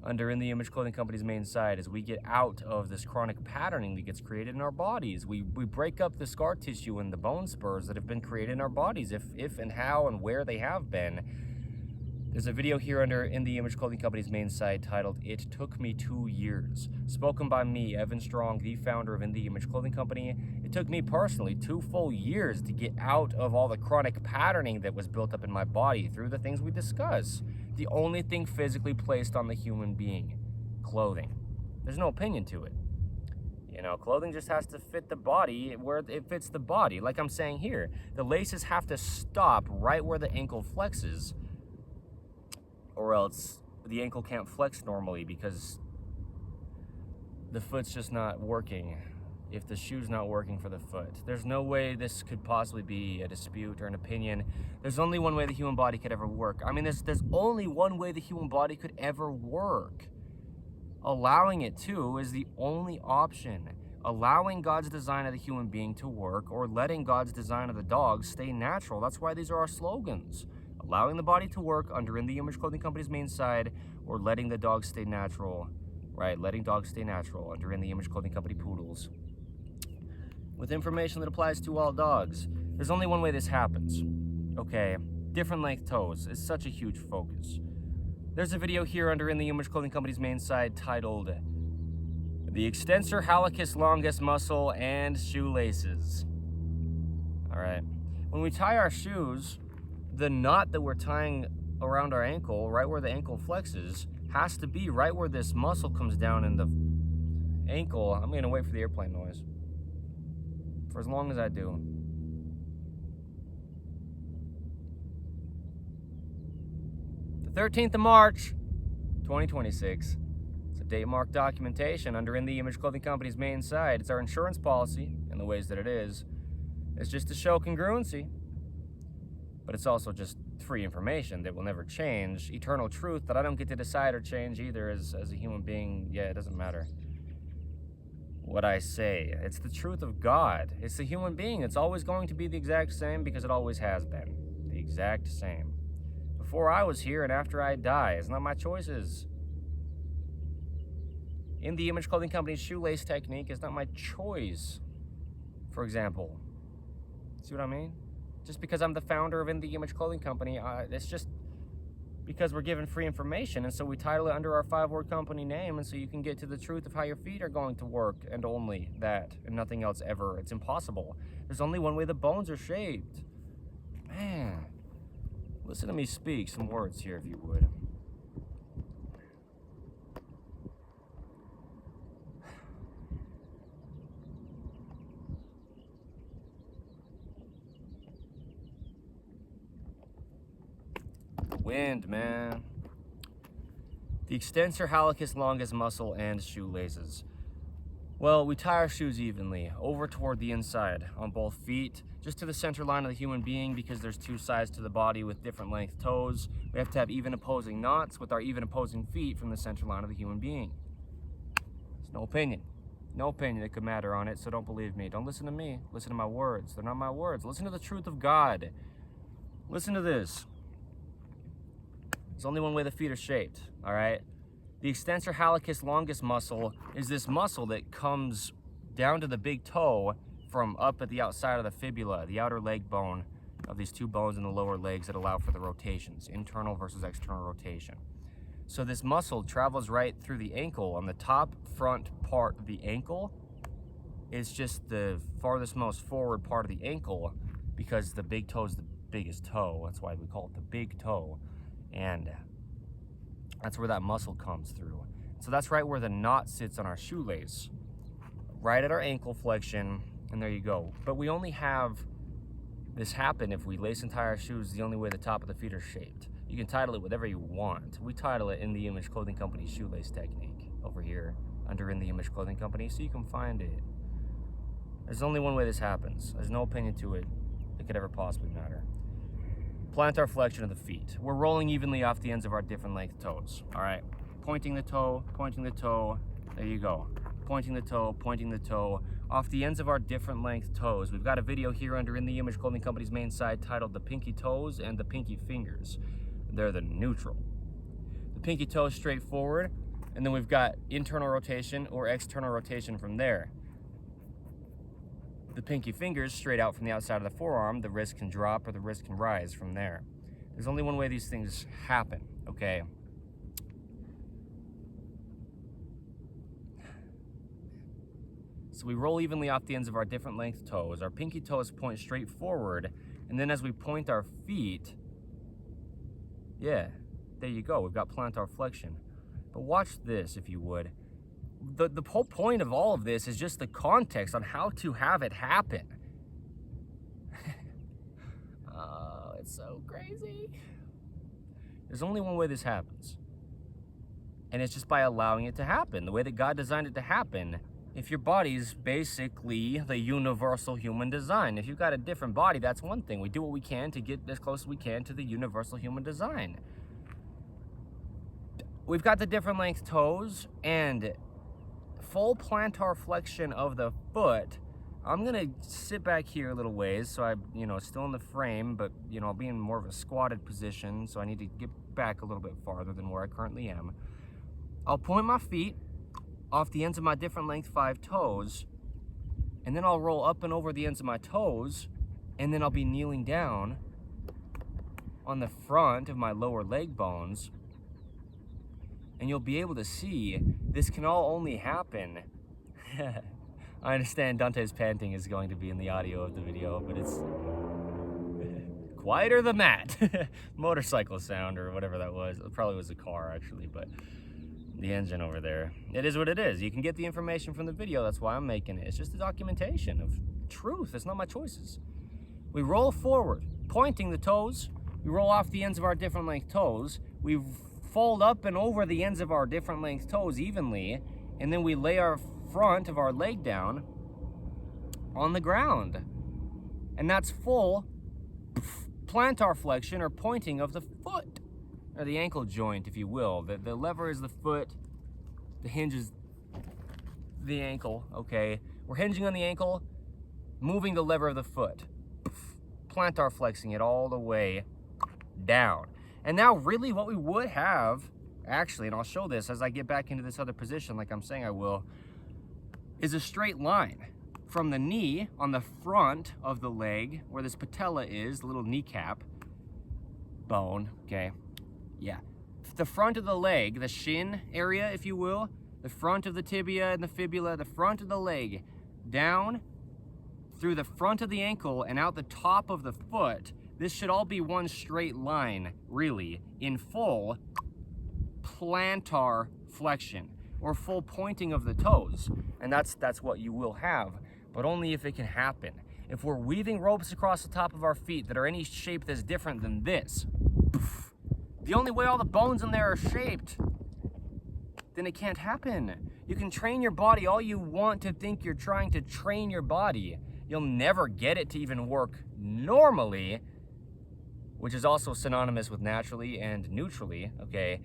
under In The Image Clothing Company's main side. Is we get out of this chronic patterning that gets created in our bodies. We break up the scar tissue and the bone spurs that have been created in our bodies, if and how and where they have been. There's a video here under In The Image Clothing Company's main site titled "It Took Me 2 Years," spoken by me, Evan Strong, the founder of In The Image Clothing Company. It took me personally 2 full years to get out of all the chronic patterning that was built up in my body through the things we discuss. The only thing physically placed on the human being, clothing. There's no opinion to it. You know, clothing just has to fit the body where it fits the body. Like I'm saying here, the laces have to stop right where the ankle flexes, or else the ankle can't flex normally because the foot's just not working. If the shoe's not working for the foot, there's no way this could possibly be a dispute or an opinion. There's only one way the human body could ever work. I mean, there's only one way the human body could ever work. Allowing it to is the only option. Allowing God's design of the human being to work, or letting God's design of the dog stay natural. That's why these are our slogans. Allowing the body to work under In The Image Clothing Company's main side, or letting the dog stay natural. Right, letting dogs stay natural under In The Image Clothing Company poodles. With information that applies to all dogs. There's only one way this happens. Okay, different length toes is such a huge focus. There's a video here under In The Image Clothing Company's main side titled "The Extensor Hallucis Longus Muscle and Shoelaces." Alright, when we tie our shoes, the knot that we're tying around our ankle, right where the ankle flexes, has to be right where this muscle comes down in the ankle. I'm gonna wait for the airplane noise for as long as I do. The 13th of March, 2026. It's a date marked documentation under In The Image Clothing Company's main site. It's our insurance policy in the ways that it is. It's just to show congruency, but it's also just free information that will never change. Eternal truth that I don't get to decide or change either as a human being. Yeah, it doesn't matter what I say. It's the truth of God. It's the human being. It's always going to be the exact same because it always has been. The exact same. Before I was here and after I die. It's not my choices. In The Image Clothing Company's shoelace technique is not my choice. For example. See what I mean? Just because I'm the founder of In The Image Clothing Company, it's just because we're given free information, and so we title it under our 5-word company name, and so you can get to the truth of how your feet are going to work, and only that, and nothing else ever. It's impossible. There's only one way the bones are shaped. Man, listen to me speak some words here, if you would. Wind, man. The extensor hallucis longus muscle and shoelaces. Well, we tie our shoes evenly over toward the inside on both feet just to the center line of the human being, because there's two sides to the body with different length toes. We have to have even opposing knots with our even opposing feet from the center line of the human being. It's no opinion. No opinion that could matter on it, so don't believe me. Don't listen to me. Listen to my words. They're not my words. Listen to the truth of God. Listen to this. There's only one way the feet are shaped, all right? The extensor hallucis longus muscle is this muscle that comes down to the big toe from up at the outside of the fibula, the outer leg bone of these two bones in the lower legs that allow for the rotations, internal versus external rotation. So this muscle travels right through the ankle. On the top front part of the ankle is just the farthest most forward part of the ankle, because the big toe is the biggest toe. That's why we call it the big toe. And that's where that muscle comes through. So that's right where the knot sits on our shoelace, right at our ankle flexion, and there you go. But we only have this happen if we lace and tie our shoes the only way the top of the feet are shaped. You can title it whatever you want. We title it In the Image Clothing Company shoelace technique over here under In the Image Clothing Company, so you can find it. There's only one way this happens. There's no opinion to it that could ever possibly matter. Plantar flexion of the feet. We're rolling evenly off the ends of our different length toes. All right, pointing the toe, there you go. Pointing the toe, off the ends of our different length toes. We've got a video here under In the Image Clothing Company's main site titled The Pinky Toes and the Pinky Fingers. They're the neutral. The pinky toe is straight forward, and then we've got internal rotation or external rotation from there. The pinky fingers straight out from the outside of the forearm. The wrist can drop or the wrist can rise from there. There's only one way these things happen, okay? So we roll evenly off the ends of our different length toes. Our pinky toes point straight forward, and then as we point our feet, yeah, there you go. We've got plantar flexion. But watch this, if you would. The whole point of all of this is just the context on how to have it happen. Oh, it's so crazy. There's only one way this happens. And it's just by allowing it to happen. The way that God designed it to happen. If your body's basically the universal human design. If you've got a different body, that's one thing. We do what we can to get as close as we can to the universal human design. We've got the different length toes and full plantar flexion of the foot. I'm gonna sit back here a little ways, so I'm, still in the frame, but, I'll be in more of a squatted position, so I need to get back a little bit farther than where I currently am. I'll point my feet off the ends of my different length 5 toes, and then I'll roll up and over the ends of my toes, and then I'll be kneeling down on the front of my lower leg bones, and you'll be able to see this can all only happen. I understand Dante's panting is going to be in the audio of the video, but it's quieter than that. Motorcycle sound or whatever that was. It probably was a car actually, but the engine over there. It is what it is. You can get the information from the video. That's why I'm making it. It's just a documentation of truth. It's not my choices. We roll forward, pointing the toes. We roll off the ends of our different length toes. We fold up and over the ends of our different length toes evenly, and then we lay our front of our leg down on the ground. And that's full plantar flexion or pointing of the foot, or the ankle joint, if you will. The lever is the foot, the hinge is the ankle, okay? We're hinging on the ankle, moving the lever of the foot, plantar flexing it all the way down. And now really what we would have, actually, and I'll show this as I get back into this other position like I'm saying I will, is a straight line from the knee on the front of the leg, where this patella is, the little kneecap bone, okay? Yeah. The front of the leg, the shin area, if you will, the front of the tibia and the fibula, the front of the leg, down through the front of the ankle and out the top of the foot. This should all be one straight line, really, in full plantar flexion, or full pointing of the toes. And that's what you will have, but only if it can happen. If we're weaving ropes across the top of our feet that are any shape that's different than this, the only way all the bones in there are shaped, then it can't happen. You can train your body all you want to think you're trying to train your body. You'll never get it to even work normally, which is also synonymous with naturally and neutrally, okay?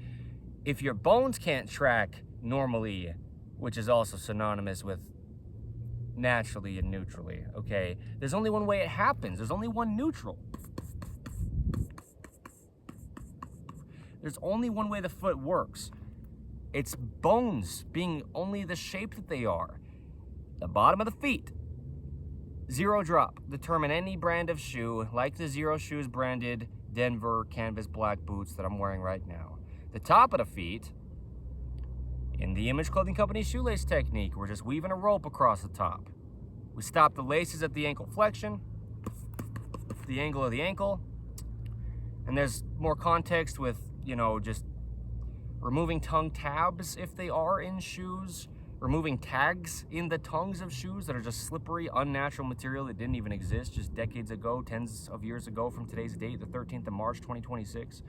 If your bones can't track normally, which is also synonymous with naturally and neutrally, okay? There's only one way it happens. There's only one neutral. There's only one way the foot works. It's bones being only the shape that they are. The bottom of the feet. Zero drop. Determine any brand of shoe, like the Zero Shoes branded Denver canvas black boots that I'm wearing right now. The top of the feet, in the Image Clothing Company shoelace technique, we're just weaving a rope across the top. We stop the laces at the ankle flexion, the angle of the ankle, and there's more context with, you know, just removing tongue tabs if they are in shoes, removing tags in the tongues of shoes that are just slippery, unnatural material that didn't even exist just decades ago, tens of years ago from today's date, the 13th of March, 2026.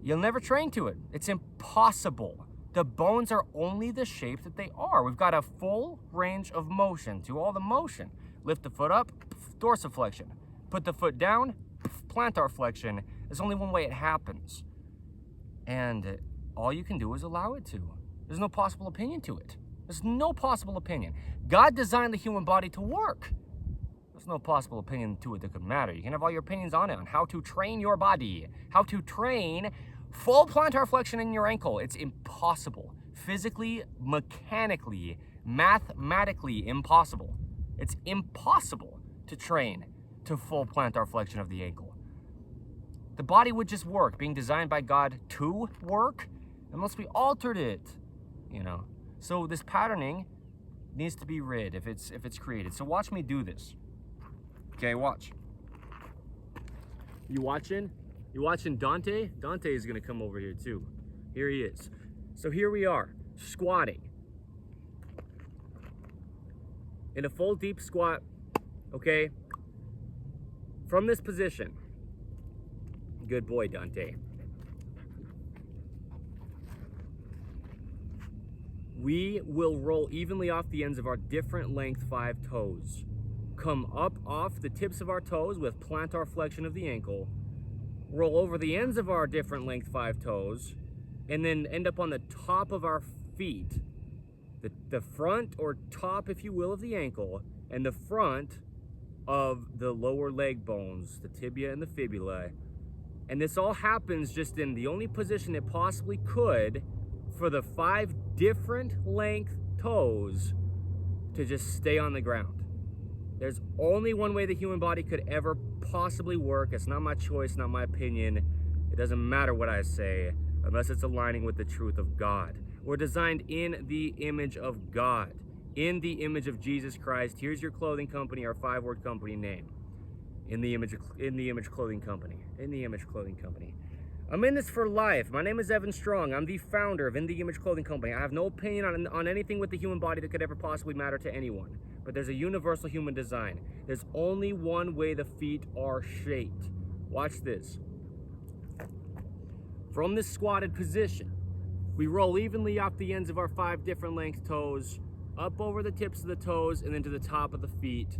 You'll never train to it. It's impossible. The bones are only the shape that they are. We've got a full range of motion to all the motion. Lift the foot up, dorsiflexion. Put the foot down, plantar flexion. There's only one way it happens. And all you can do is allow it to. There's no possible opinion to it. There's no possible opinion. God designed the human body to work. There's no possible opinion to it that could matter. You can have all your opinions on it, on how to train your body, how to train full plantar flexion in your ankle. It's impossible. Physically, mechanically, mathematically impossible. It's impossible to train to full plantar flexion of the ankle. The body would just work, being designed by God to work, unless we altered it, you know. So this patterning needs to be rid if it's created. So watch me do this. Okay, watch. You watching? You watching Dante? Dante is gonna come over here too. Here he is. So here we are, squatting. In a full deep squat, okay? From this position. Good boy, Dante. We will roll evenly off the ends of our different length 5 toes. Come up off the tips of our toes with plantar flexion of the ankle. Roll over the ends of our different length 5 toes, and then end up on the top of our feet. The front or top, if you will, of the ankle, and the front of the lower leg bones, the tibia and the fibula. And this all happens just in the only position it possibly could for the 5 different length toes to just stay on the ground. There's only one way the human body could ever possibly work. It's not my choice, not my opinion. It doesn't matter what I say, unless it's aligning with the truth of God. We're designed in the image of God, in the image of Jesus Christ. Here's your clothing company, our 5-word company name. In the Image Clothing Company. In the Image Clothing Company. I'm in this for life. My name is Evan Strong. I'm the founder of In the Image Clothing Company. I have no opinion on anything with the human body that could ever possibly matter to anyone. But there's a universal human design. There's only one way the feet are shaped. Watch this. From this squatted position, we roll evenly off the ends of our 5 different length toes, up over the tips of the toes, and then to the top of the feet.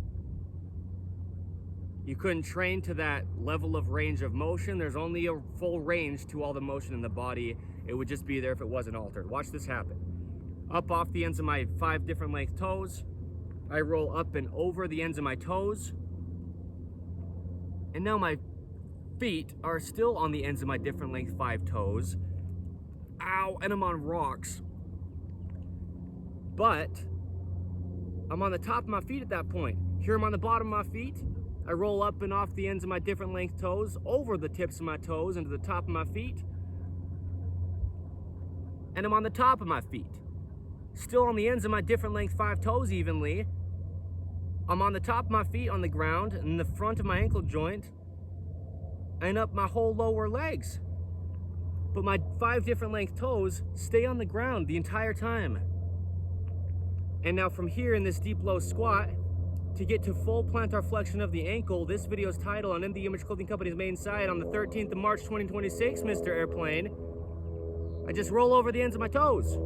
You couldn't train to that level of range of motion. There's only a full range to all the motion in the body. It would just be there if it wasn't altered. Watch this happen. Up off the ends of my 5 different length toes. I roll up and over the ends of my toes. And now my feet are still on the ends of my different length 5 toes. Ow, and I'm on rocks. But I'm on the top of my feet at that point. Here I'm on the bottom of my feet. I roll up and off the ends of my different length toes, over the tips of my toes and to the top of my feet. And I'm on the top of my feet. Still on the ends of my different length 5 toes evenly. I'm on the top of my feet on the ground and the front of my ankle joint and up my whole lower legs. But my 5 different length toes stay on the ground the entire time. And now from here in this deep low squat, to get to full plantar flexion of the ankle, this video's title on In the Image Clothing Company's main site on the 13th of March 2026, Mr. Airplane. I just roll over the ends of my toes.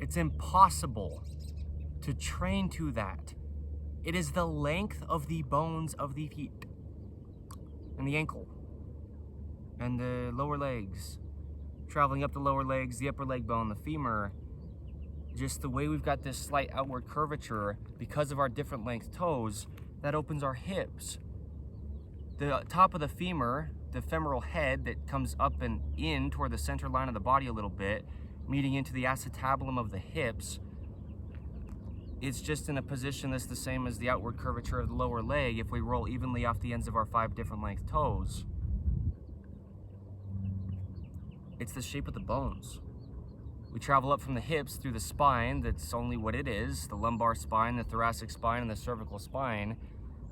It's impossible to train to that. It is the length of the bones of the feet and the ankle and the lower legs, traveling up the lower legs, the upper leg bone, the femur. Just the way we've got this slight outward curvature because of our different length toes, that opens our hips. The top of the femur, the femoral head that comes up and in toward the center line of the body a little bit, meeting into the acetabulum of the hips, it's just in a position that's the same as the outward curvature of the lower leg if we roll evenly off the ends of our 5 different length toes. It's the shape of the bones. We travel up from the hips through the spine, that's only what it is, the lumbar spine, the thoracic spine, and the cervical spine,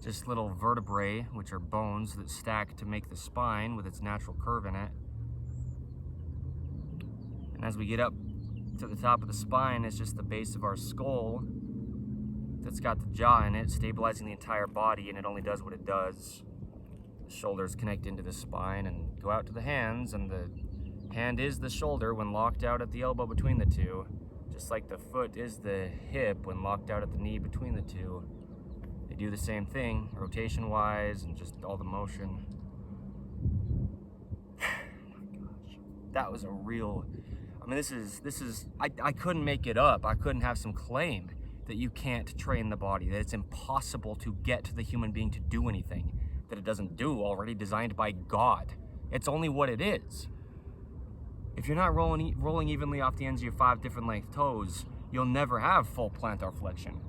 just little vertebrae, which are bones that stack to make the spine with its natural curve in it. And as we get up to the top of the spine, it's just the base of our skull that's got the jaw in it, stabilizing the entire body, and it only does what it does. The shoulders connect into the spine and go out to the hands, and the hand is the shoulder when locked out at the elbow between the two, just like the foot is the hip when locked out at the knee between the two. They do the same thing, rotation-wise, and just all the motion. Oh my gosh, that was a real, I mean, this is, I couldn't make it up. I couldn't have some claim that you can't train the body, that it's impossible to get the human being to do anything that it doesn't do already, designed by God. It's only what it is. If you're not rolling evenly off the ends of your 5 different length toes, you'll never have full plantar flexion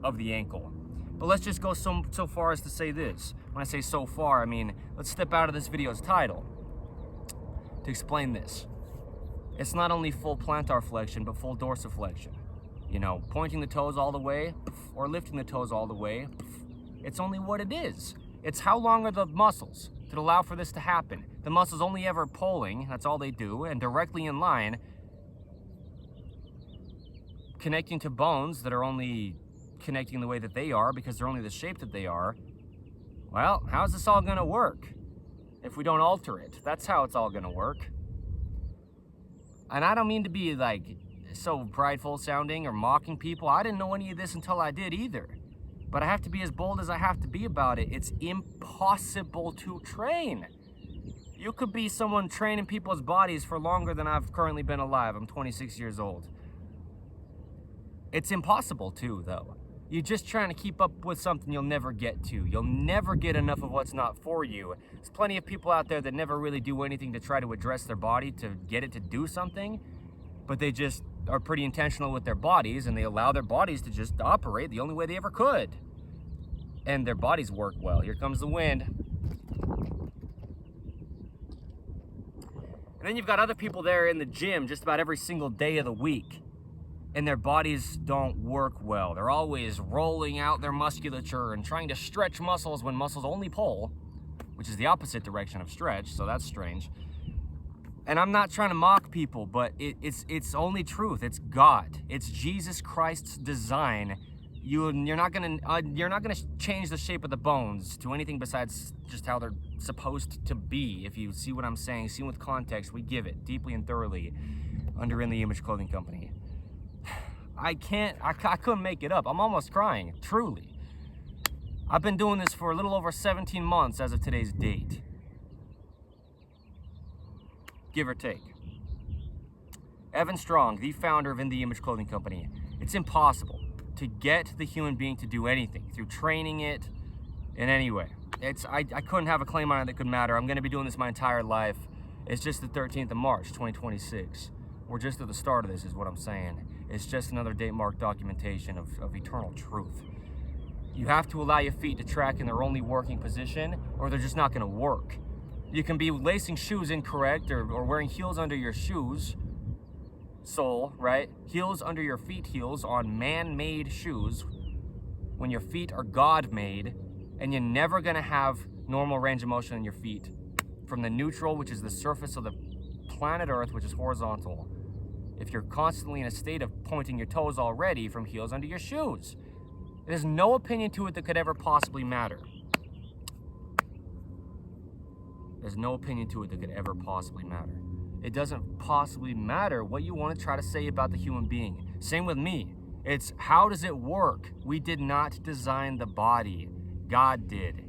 of the ankle. But let's just go so far as to say this. When I say so far, I mean, let's step out of this video's title to explain this. It's not only full plantar flexion, but full dorsiflexion. You know, pointing the toes all the way or lifting the toes all the way. It's only what it is. It's how long are the muscles that allow for this to happen. The muscles only ever pulling, that's all they do, and directly in line, connecting to bones that are only connecting the way that they are because they're only the shape that they are. Well, how's this all gonna work if we don't alter it? That's how it's all gonna work. And I don't mean to be like so prideful sounding or mocking people. I didn't know any of this until I did either. But I have to be as bold as I have to be about it. It's impossible to train. You could be someone training people's bodies for longer than I've currently been alive. I'm 26 years old. It's impossible to, though. You're just trying to keep up with something you'll never get to. You'll never get enough of what's not for you. There's plenty of people out there that never really do anything to try to address their body to get it to do something, but they just are pretty intentional with their bodies, and they allow their bodies to just operate the only way they ever could. And their bodies work well. Here comes the wind. And then you've got other people there in the gym just about every single day of the week, and their bodies don't work well. They're always rolling out their musculature and trying to stretch muscles when muscles only pull, which is the opposite direction of stretch, so that's strange. And I'm not trying to mock people, but it's only truth. It's God. It's Jesus Christ's design. You're not gonna change the shape of the bones to anything besides just how they're supposed to be. If you see what I'm saying, see with context, we give it deeply and thoroughly under In the Image Clothing Company. I couldn't make it up. I'm almost crying, truly. I've been doing this for a little over 17 months as of today's date. Give or take. Evan Strong, the founder of In the Image Clothing Company. It's impossible to get the human being to do anything through training it in any way. I couldn't have a claim on it that could matter. I'm gonna be doing this my entire life. It's just the 13th of March, 2026. We're just at the start of this is what I'm saying. It's just another date mark documentation of eternal truth. You have to allow your feet to track in their only working position, or they're just not gonna work. You can be lacing shoes incorrect or wearing heels under your shoes, sole, right? Heels under your feet heels on man-made shoes when your feet are God-made, and you're never gonna have normal range of motion in your feet from the neutral, which is the surface of the planet Earth, which is horizontal, if you're constantly in a state of pointing your toes already from heels under your shoes. There's no opinion to it that could ever possibly matter. There's no opinion to it that could ever possibly matter. It doesn't possibly matter what you want to try to say about the human being. Same with me. It's how does it work? We did not design the body. God did.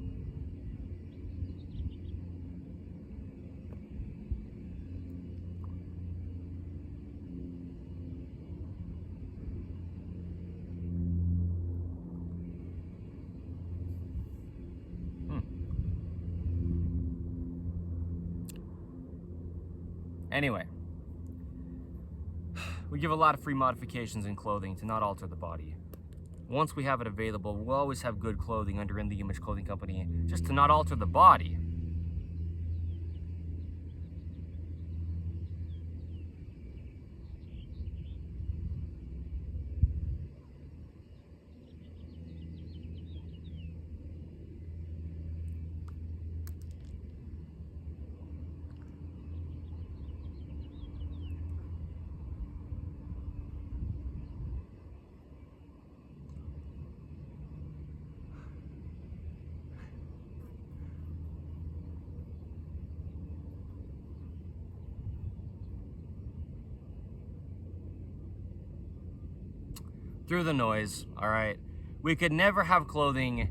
Anyway, we give a lot of free modifications in clothing to not alter the body. Once we have it available, we'll always have good clothing under In The Image Clothing Company, just to not alter the body. Through the noise, all right? We could never have clothing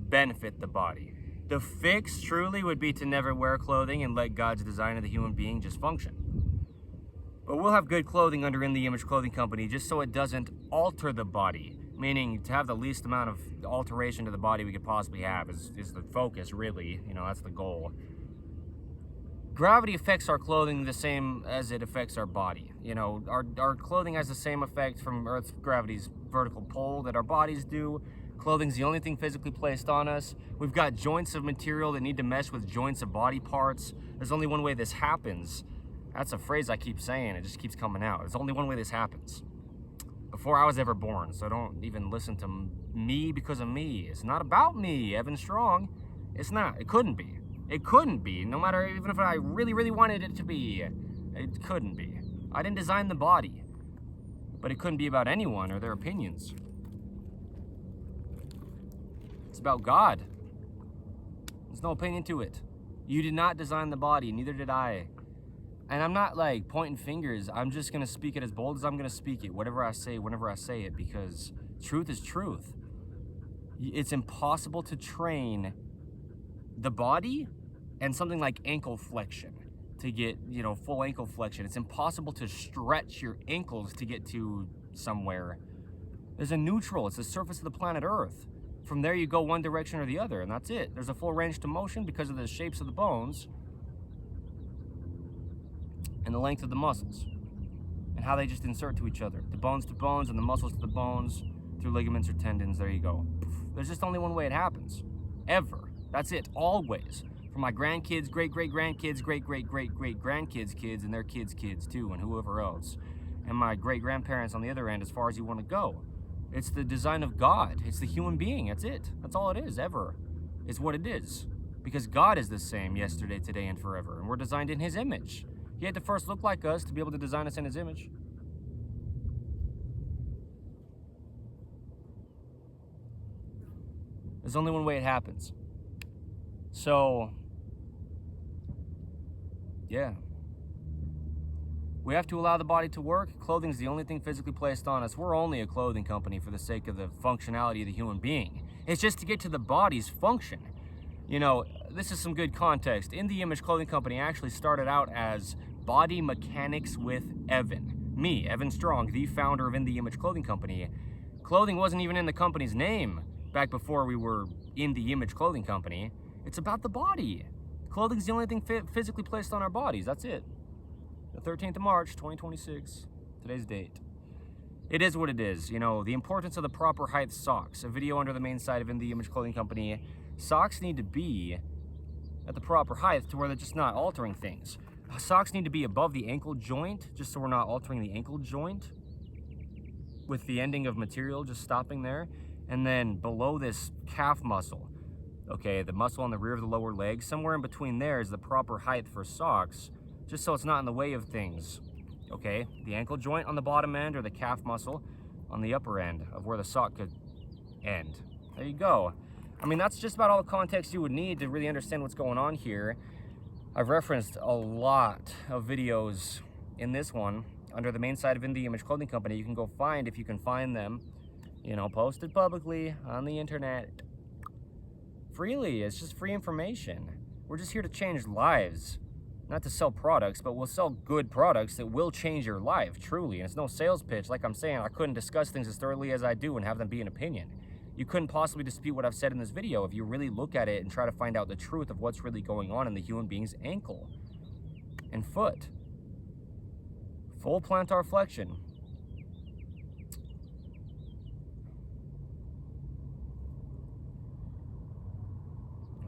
benefit the body. The fix truly would be to never wear clothing and let God's design of the human being just function. But we'll have good clothing under In The Image Clothing Company just so it doesn't alter the body, meaning to have the least amount of alteration to the body we could possibly have is the focus, really. You know, that's the goal. Gravity affects our clothing the same as it affects our body. You know, our clothing has the same effect from Earth's gravity's vertical pull that our bodies do. Clothing's the only thing physically placed on us. We've got joints of material that need to mesh with joints of body parts. There's only one way this happens. That's a phrase I keep saying. It just keeps coming out. There's only one way this happens. Before I was ever born, so don't even listen to me because of me. It's not about me, Evan Strong. It's not. It couldn't be. It couldn't be, no matter, even if I really, really wanted it to be. It couldn't be. I didn't design the body. But it couldn't be about anyone or their opinions. It's about God. There's no opinion to it. You did not design the body, neither did I. And I'm not like pointing fingers. I'm just going to speak it as bold as I'm going to speak it. Whatever I say, whenever I say it, because truth is truth. It's impossible to train the body and something like ankle flexion to get, you know, full ankle flexion. It's impossible to stretch your ankles to get to somewhere. There's a neutral. It's the surface of the planet Earth. From there you go one direction or the other, and that's it. There's a full range to motion because of the shapes of the bones and the length of the muscles and how they just insert to each other. The bones to bones and the muscles to the bones through ligaments or tendons. There you go. There's just only one way it happens. Ever. That's it. Always. For my grandkids, great-great-grandkids, great-great-great-great-grandkids' kids, and their kids' kids too, and whoever else. And my great-grandparents on the other end, as far as you want to go. It's the design of God. It's the human being. That's it. That's all it is, ever. It's what it is. Because God is the same yesterday, today, and forever. And we're designed in His image. He had to first look like us to be able to design us in His image. There's only one way it happens. So, yeah. We have to allow the body to work. Clothing's the only thing physically placed on us. We're only a clothing company for the sake of the functionality of the human being. It's just to get to the body's function. You know, this is some good context. In The Image Clothing Company actually started out as Body Mechanics with Evan. Me, Evan Strong, the founder of In The Image Clothing Company. Clothing wasn't even in the company's name back before we were In The Image Clothing Company. It's about the body. Clothing's the only thing physically placed on our bodies. That's it. The 13th of March, 2026. Today's date. It is what it is. You know, the importance of the proper height socks. A video under the main site of In The Image Clothing Company. Socks need to be at the proper height to where they're just not altering things. Socks need to be above the ankle joint, just so we're not altering the ankle joint with the ending of material just stopping there. And then below this calf muscle. Okay, the muscle on the rear of the lower leg, somewhere in between there is the proper height for socks, just so it's not in the way of things. Okay, the ankle joint on the bottom end or the calf muscle on the upper end of where the sock could end. There you go. I mean, that's just about all the context you would need to really understand what's going on here. I've referenced a lot of videos in this one under the main site of In The Image Clothing Company. You can go find, if you can find them, you know, posted publicly on the internet freely. It's just free information. We're just here to change lives, not to sell products, but we'll sell good products that will change your life, truly. And it's no sales pitch. Like I'm saying, I couldn't discuss things as thoroughly as I do and have them be an opinion. You couldn't possibly dispute what I've said in this video if you really look at it and try to find out the truth of what's really going on in the human being's ankle and foot. Full plantar flexion.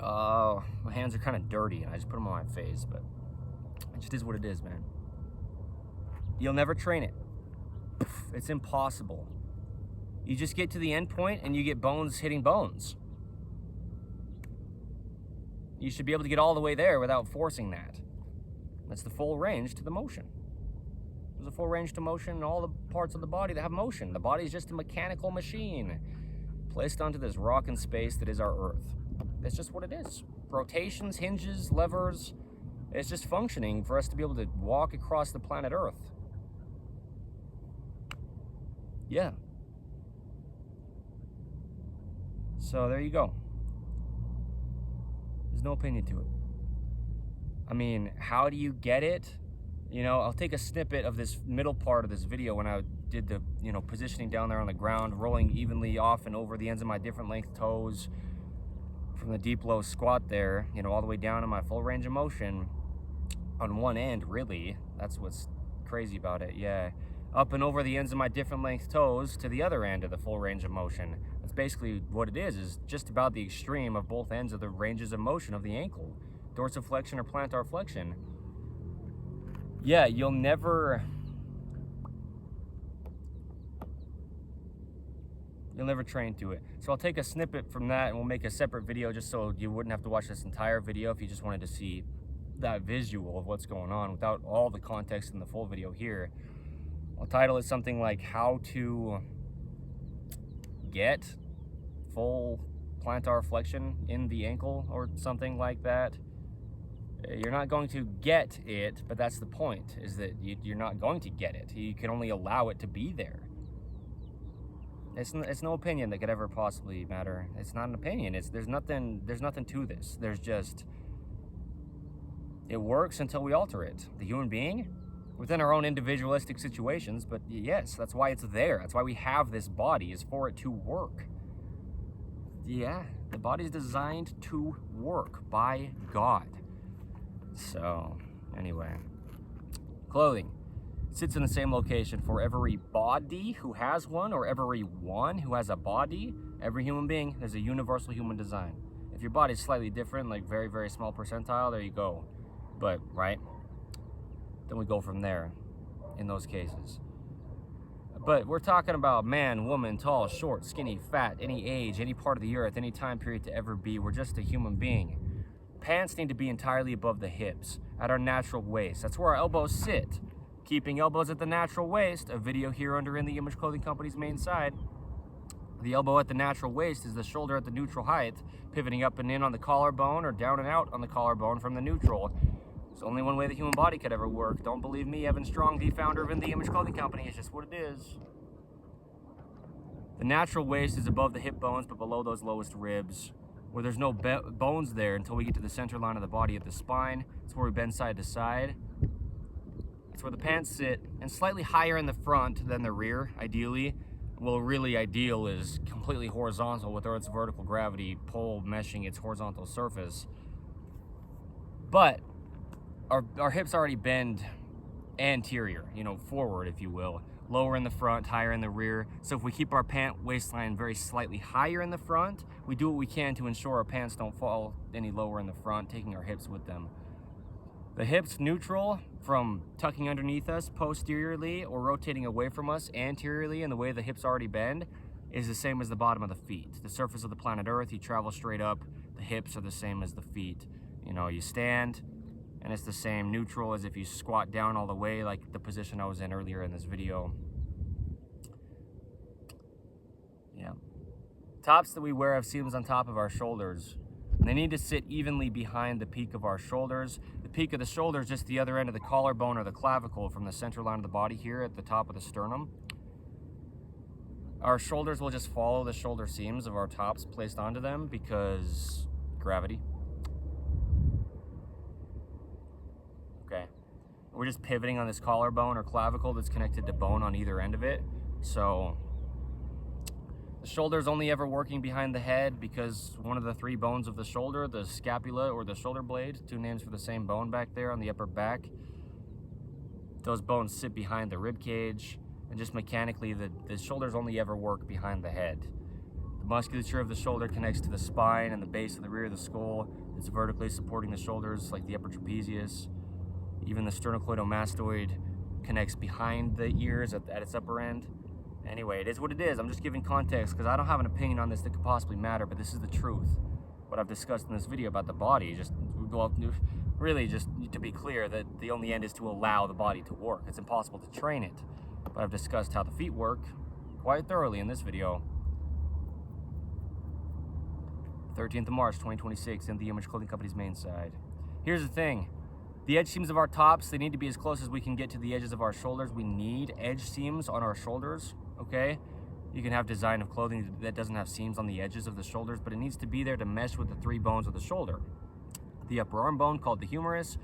My hands are kind of dirty and I just put them on my face, but it just is what it is, man. You'll never train it. It's impossible. You just get to the end point and you get bones hitting bones. You should be able to get all the way there without forcing that. That's the full range to the motion. There's a full range to motion in all the parts of the body that have motion. The body is just a mechanical machine placed onto this rock in space that is our Earth. That's just what it is. Rotations, hinges, levers. It's just functioning for us to be able to walk across the planet Earth. Yeah. So there you go. There's no opinion to it. I mean, how do you get it? You know, I'll take a snippet of this middle part of this video when I did the, you know, positioning down there on the ground, rolling evenly off and over the ends of my different length toes from the deep low squat there, you know, all the way down to my full range of motion on one end, really. That's what's crazy about it, yeah. Up and over the ends of my different length toes to the other end of the full range of motion. That's basically what it is just about the extreme of both ends of the ranges of motion of the ankle. Dorsiflexion or plantar flexion. Yeah, you'll never train to it. So I'll take a snippet from that and we'll make a separate video just so you wouldn't have to watch this entire video if you just wanted to see that visual of what's going on without all the context in the full video here. I'll title it something like how to get full plantar flexion in the ankle or something like that. You're not going to get it, but that's the point, is that you're not going to get it. You can only allow it to be there. It's no opinion that could ever possibly matter. It's not an opinion. There's nothing to this. There's just, it works until we alter it. The human being, within our own individualistic situations, but yes, that's why it's there. That's why we have this body, is for it to work. Yeah, the body's designed to work by God. So, anyway, clothing sits in the same location for every body who has one, or everyone who has a body. Every human being, there's a universal human design. If your body's slightly different, like very, very small percentile, there you go. But, right? Then we go from there in those cases. But we're talking about man, woman, tall, short, skinny, fat, any age, any part of the earth, any time period to ever be. We're just a human being. Pants need to be entirely above the hips, at our natural waist. That's where our elbows sit. Keeping elbows at the natural waist, a video here under In The Image Clothing Company's main side. The elbow at the natural waist is the shoulder at the neutral height, pivoting up and in on the collarbone or down and out on the collarbone from the neutral. It's only one way the human body could ever work. Don't believe me, Evan Strong, the founder of In The Image Clothing Company. It's just what it is. The natural waist is above the hip bones, but below those lowest ribs, where there's no bones there until we get to the center line of the body at the spine. It's where we bend side to side. It's where the pants sit, and slightly higher in the front than the rear, ideally. Well, really ideal is completely horizontal with Earth's vertical gravity pull meshing its horizontal surface. But our hips already bend anterior, you know, forward, if you will. Lower in the front, higher in the rear. So if we keep our pant waistline very slightly higher in the front, we do what we can to ensure our pants don't fall any lower in the front, taking our hips with them. The hips neutral from tucking underneath us posteriorly or rotating away from us anteriorly in the way the hips already bend is the same as the bottom of the feet. The surface of the planet Earth, you travel straight up, the hips are the same as the feet. You know, you stand and it's the same neutral as if you squat down all the way, like the position I was in earlier in this video. Yeah. Tops that we wear have seams on top of our shoulders. And they need to sit evenly behind the peak of our shoulders. The peak of the shoulder is just the other end of the collarbone or the clavicle from the center line of the body here at the top of the sternum. Our shoulders will just follow the shoulder seams of our tops placed onto them because gravity. Okay. We're just pivoting on this collarbone or clavicle that's connected to bone on either end of it. So the shoulder's only ever working behind the head because one of the three bones of the shoulder, the scapula or the shoulder blade, two names for the same bone back there on the upper back, those bones sit behind the rib cage, and just mechanically the shoulders only ever work behind the head. The musculature of the shoulder connects to the spine and the base of the rear of the skull. It's vertically supporting the shoulders like the upper trapezius. Even the sternocleidomastoid connects behind the ears at its upper end. Anyway, it is what it is. I'm just giving context because I don't have an opinion on this that could possibly matter, but this is the truth. What I've discussed in this video about the body, really just to be clear that the only end is to allow the body to work. It's impossible to train it, but I've discussed how the feet work quite thoroughly in this video. 13th of March, 2026, in the Image Clothing Company's main side. Here's the thing. The edge seams of our tops, they need to be as close as we can get to the edges of our shoulders. We need edge seams on our shoulders, okay? You can have design of clothing that doesn't have seams on the edges of the shoulders, but it needs to be there to mesh with the three bones of the shoulder. The upper arm bone called the humerus,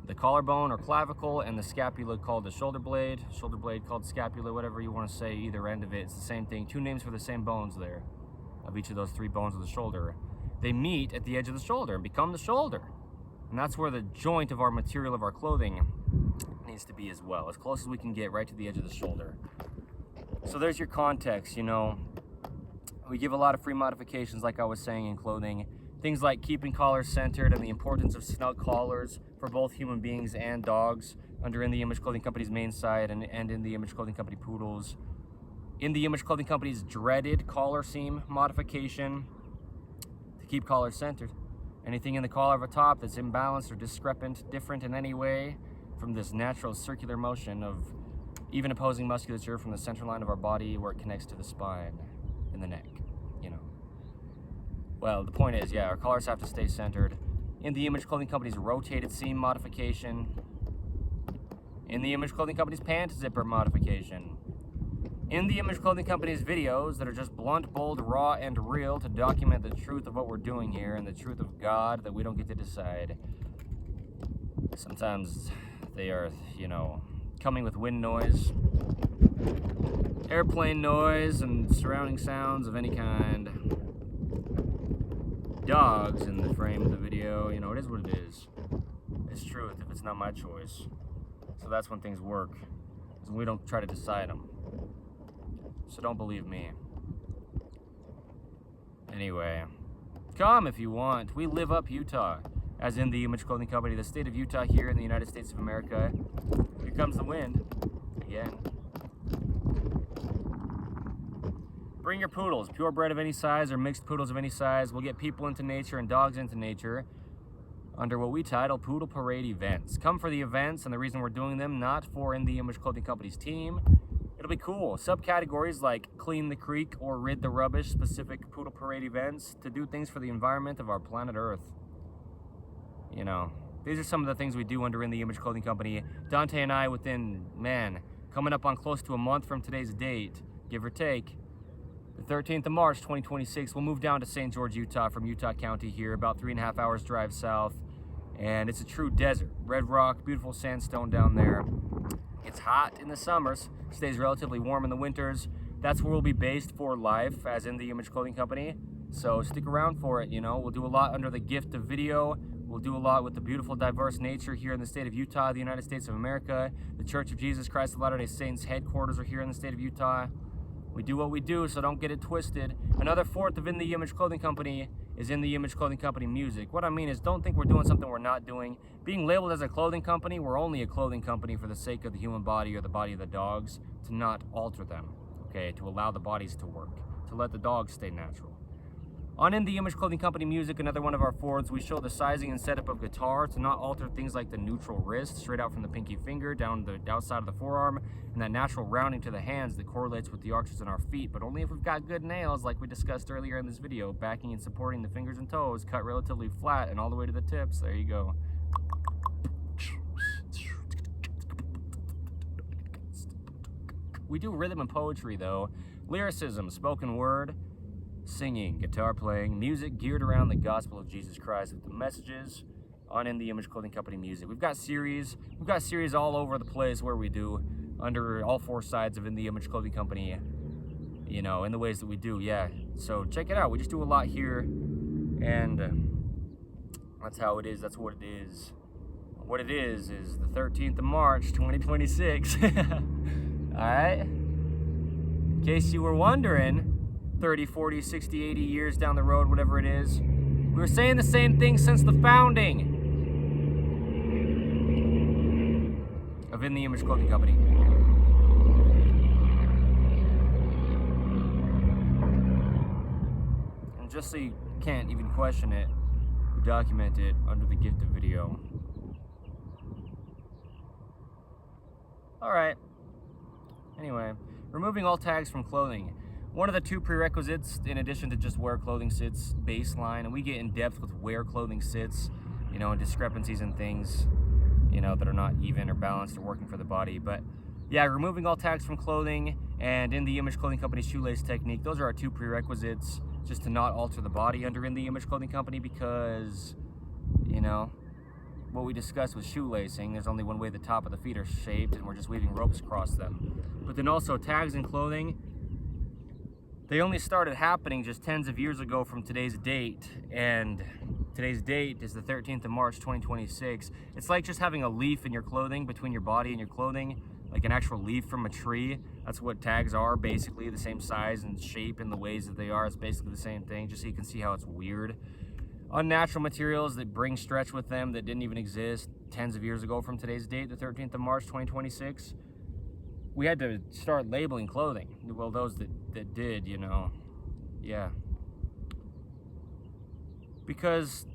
the collarbone or clavicle, and the scapula called the shoulder blade called scapula, whatever you want to say, either end of it. It's the same thing. Two names for the same bones there, of each of those three bones of the shoulder. They meet at the edge of the shoulder and become the shoulder. And that's where the joint of our material of our clothing needs to be as well, as close as we can get right to the edge of the shoulder. So there's your context, you know. We give a lot of free modifications, like I was saying, in clothing. Things like keeping collars centered and the importance of snug collars for both human beings and dogs under In the Image Clothing Company's main side and In the Image Clothing Company poodles. In the Image Clothing Company's dreaded collar seam modification to keep collars centered. Anything in the collar of a top that's imbalanced or discrepant, different in any way from this natural circular motion of even opposing musculature from the center line of our body where it connects to the spine and the neck, you know. Well, the point is, yeah, our collars have to stay centered. In the Image Clothing Company's rotated seam modification. In the Image Clothing Company's pant zipper modification. In the Image Clothing Company's videos that are just blunt, bold, raw, and real to document the truth of what we're doing here and the truth of God that we don't get to decide. Sometimes they are, you know, coming with wind noise, airplane noise, and surrounding sounds of any kind. Dogs in the frame of the video, you know, it is what it is. It's truth if it's not my choice. So that's when things work, is when we don't try to decide them. So don't believe me. Anyway, come if you want. We live up Utah, as in the Image Clothing Company, the state of Utah here in the United States of America. Here comes the wind again. Bring your poodles, purebred of any size or mixed poodles of any size. We'll get people into nature and dogs into nature under what we title Poodle Parade events. Come for the events, and the reason we're doing them, not for In the Image Clothing Company's team. It'll be cool. Subcategories like Clean the Creek or Rid the Rubbish, specific Poodle Parade events to do things for the environment of our planet Earth. You know, these are some of the things we do under In the Image Clothing Company. Dante and I, within, coming up on close to a month from today's date, give or take, the 13th of March, 2026, we'll move down to St. George, Utah from Utah County here, about 3.5 hours drive south. And it's a true desert. Red rock, beautiful sandstone down there. It's hot in the summers, stays relatively warm in the winters. That's where we'll be based for life, as In the Image Clothing Company. So stick around for it, you know. We'll do a lot under the gift of video. We'll do a lot with the beautiful, diverse nature here in the state of Utah, the United States of America. The Church of Jesus Christ of Latter-day Saints headquarters are here in the state of Utah. We do what we do, so don't get it twisted. Another fourth of In the Image Clothing Company is In the Image Clothing Company music. What I mean is, don't think we're doing something we're not doing. Being labeled as a clothing company, we're only a clothing company for the sake of the human body or the body of the dogs, to not alter them, okay? To allow the bodies to work, to let the dogs stay natural. On In The Image Clothing Company Music, another one of our Fords, we show the sizing and setup of guitar to not alter things like the neutral wrist, straight out from the pinky finger, down the outside of the forearm, and that natural rounding to the hands that correlates with the arches in our feet, but only if we've got good nails, like we discussed earlier in this video, backing and supporting the fingers and toes, cut relatively flat and all the way to the tips. There you go. We do rhythm and poetry though, lyricism, spoken word, singing, guitar playing, music geared around the gospel of Jesus Christ with the messages on In The Image Clothing Company Music. We've got series all over the place where we do under all four sides of In The Image Clothing Company, you know, in the ways that we do, yeah. So check it out. We just do a lot here, and that's how it is. That's what it is. What it is the 13th of March, 2026. All right? In case you were wondering, 30, 40, 60, 80 years down the road, whatever it is, we were saying the same thing since the founding of In The Image Clothing Company. And just so you can't even question it, we document it under the gift of video. Alright. Anyway, removing all tags from clothing. One of the two prerequisites, in addition to just where clothing sits, baseline, and we get in depth with where clothing sits, you know, and discrepancies and things, you know, that are not even or balanced or working for the body. But yeah, removing all tags from clothing and In The Image Clothing Company shoelace technique, those are our two prerequisites, just to not alter the body under In The Image Clothing Company, because, you know, what we discussed with shoelacing, there's only one way the top of the feet are shaped, and we're just weaving ropes across them. But then also tags in clothing, they only started happening just tens of years ago from today's date, and today's date is the 13th of March, 2026. It's like just having a leaf in your clothing, between your body and your clothing, like an actual leaf from a tree. That's what tags are, basically, the same size and shape and the ways that they are. It's basically the same thing, just so you can see how it's weird. Unnatural materials that bring stretch with them that didn't even exist tens of years ago from today's date, the 13th of March, 2026. We had to start labeling clothing. Well, those that did, you know, yeah. Because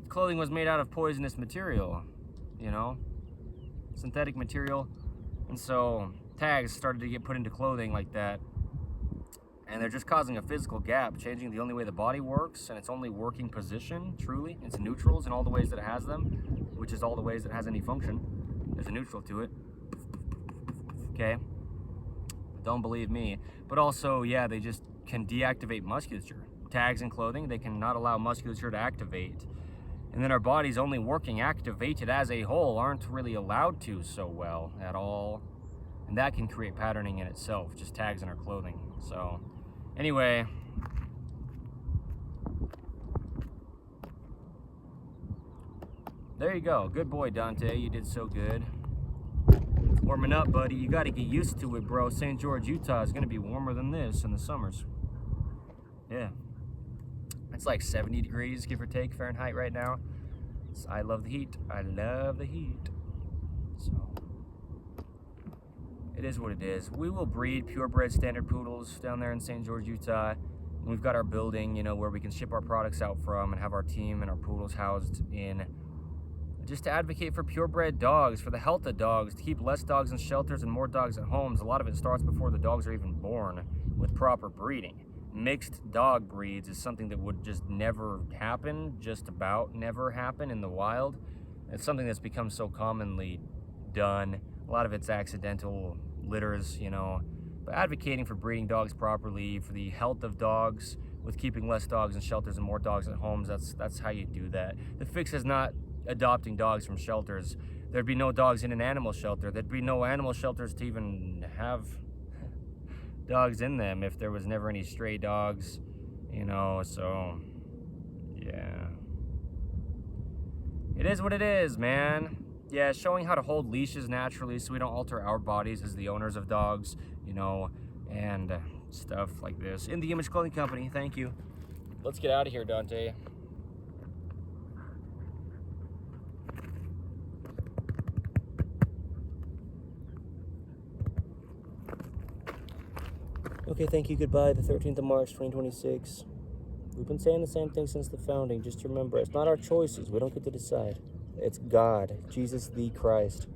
clothing was made out of poisonous material, you know, synthetic material. And so tags started to get put into clothing like that. And they're just causing a physical gap, changing the only way the body works and its only working position, truly. It's neutrals in all the ways that it has them, which is all the ways it has any function. There's a neutral to it. Okay, don't believe me. But also, yeah, they just can deactivate musculature. Tags in clothing, they can not allow musculature to activate. And then our bodies only working activated as a whole aren't really allowed to so well at all. And that can create patterning in itself, just tags in our clothing. So, anyway. There you go. Good boy, Dante. You did so good. Warming up, buddy. You got to get used to it, bro. St. George, Utah is going to be warmer than this in the summers. Yeah. It's like 70 degrees, give or take, Fahrenheit right now. So I love the heat. I love the heat. So, it is what it is. We will breed purebred standard poodles down there in St. George, Utah. And we've got our building, you know, where we can ship our products out from and have our team and our poodles housed in, just to advocate for purebred dogs, for the health of dogs, to keep less dogs in shelters and more dogs at homes. A lot of it starts before the dogs are even born with proper breeding. Mixed dog breeds is something that would just never happen, just about never happen in the wild. It's something that's become so commonly done. A lot of it's accidental litters, you know. But advocating for breeding dogs properly, for the health of dogs, with keeping less dogs in shelters and more dogs at homes, that's how you do that. The fix is not adopting dogs from shelters. There'd be no dogs in an animal shelter. There'd be no animal shelters to even have dogs in them if there was never any stray dogs, you know. So yeah, it is what it is, man. Yeah, showing how to hold leashes naturally so we don't alter our bodies as the owners of dogs, you know, and stuff like this. In The Image Clothing Company, thank you. Let's get out of here, Dante. Okay, thank you, goodbye. The 13th of March, 2026. We've been saying the same thing since the founding. Just remember, it's not our choices. We don't get to decide. It's God, Jesus the Christ.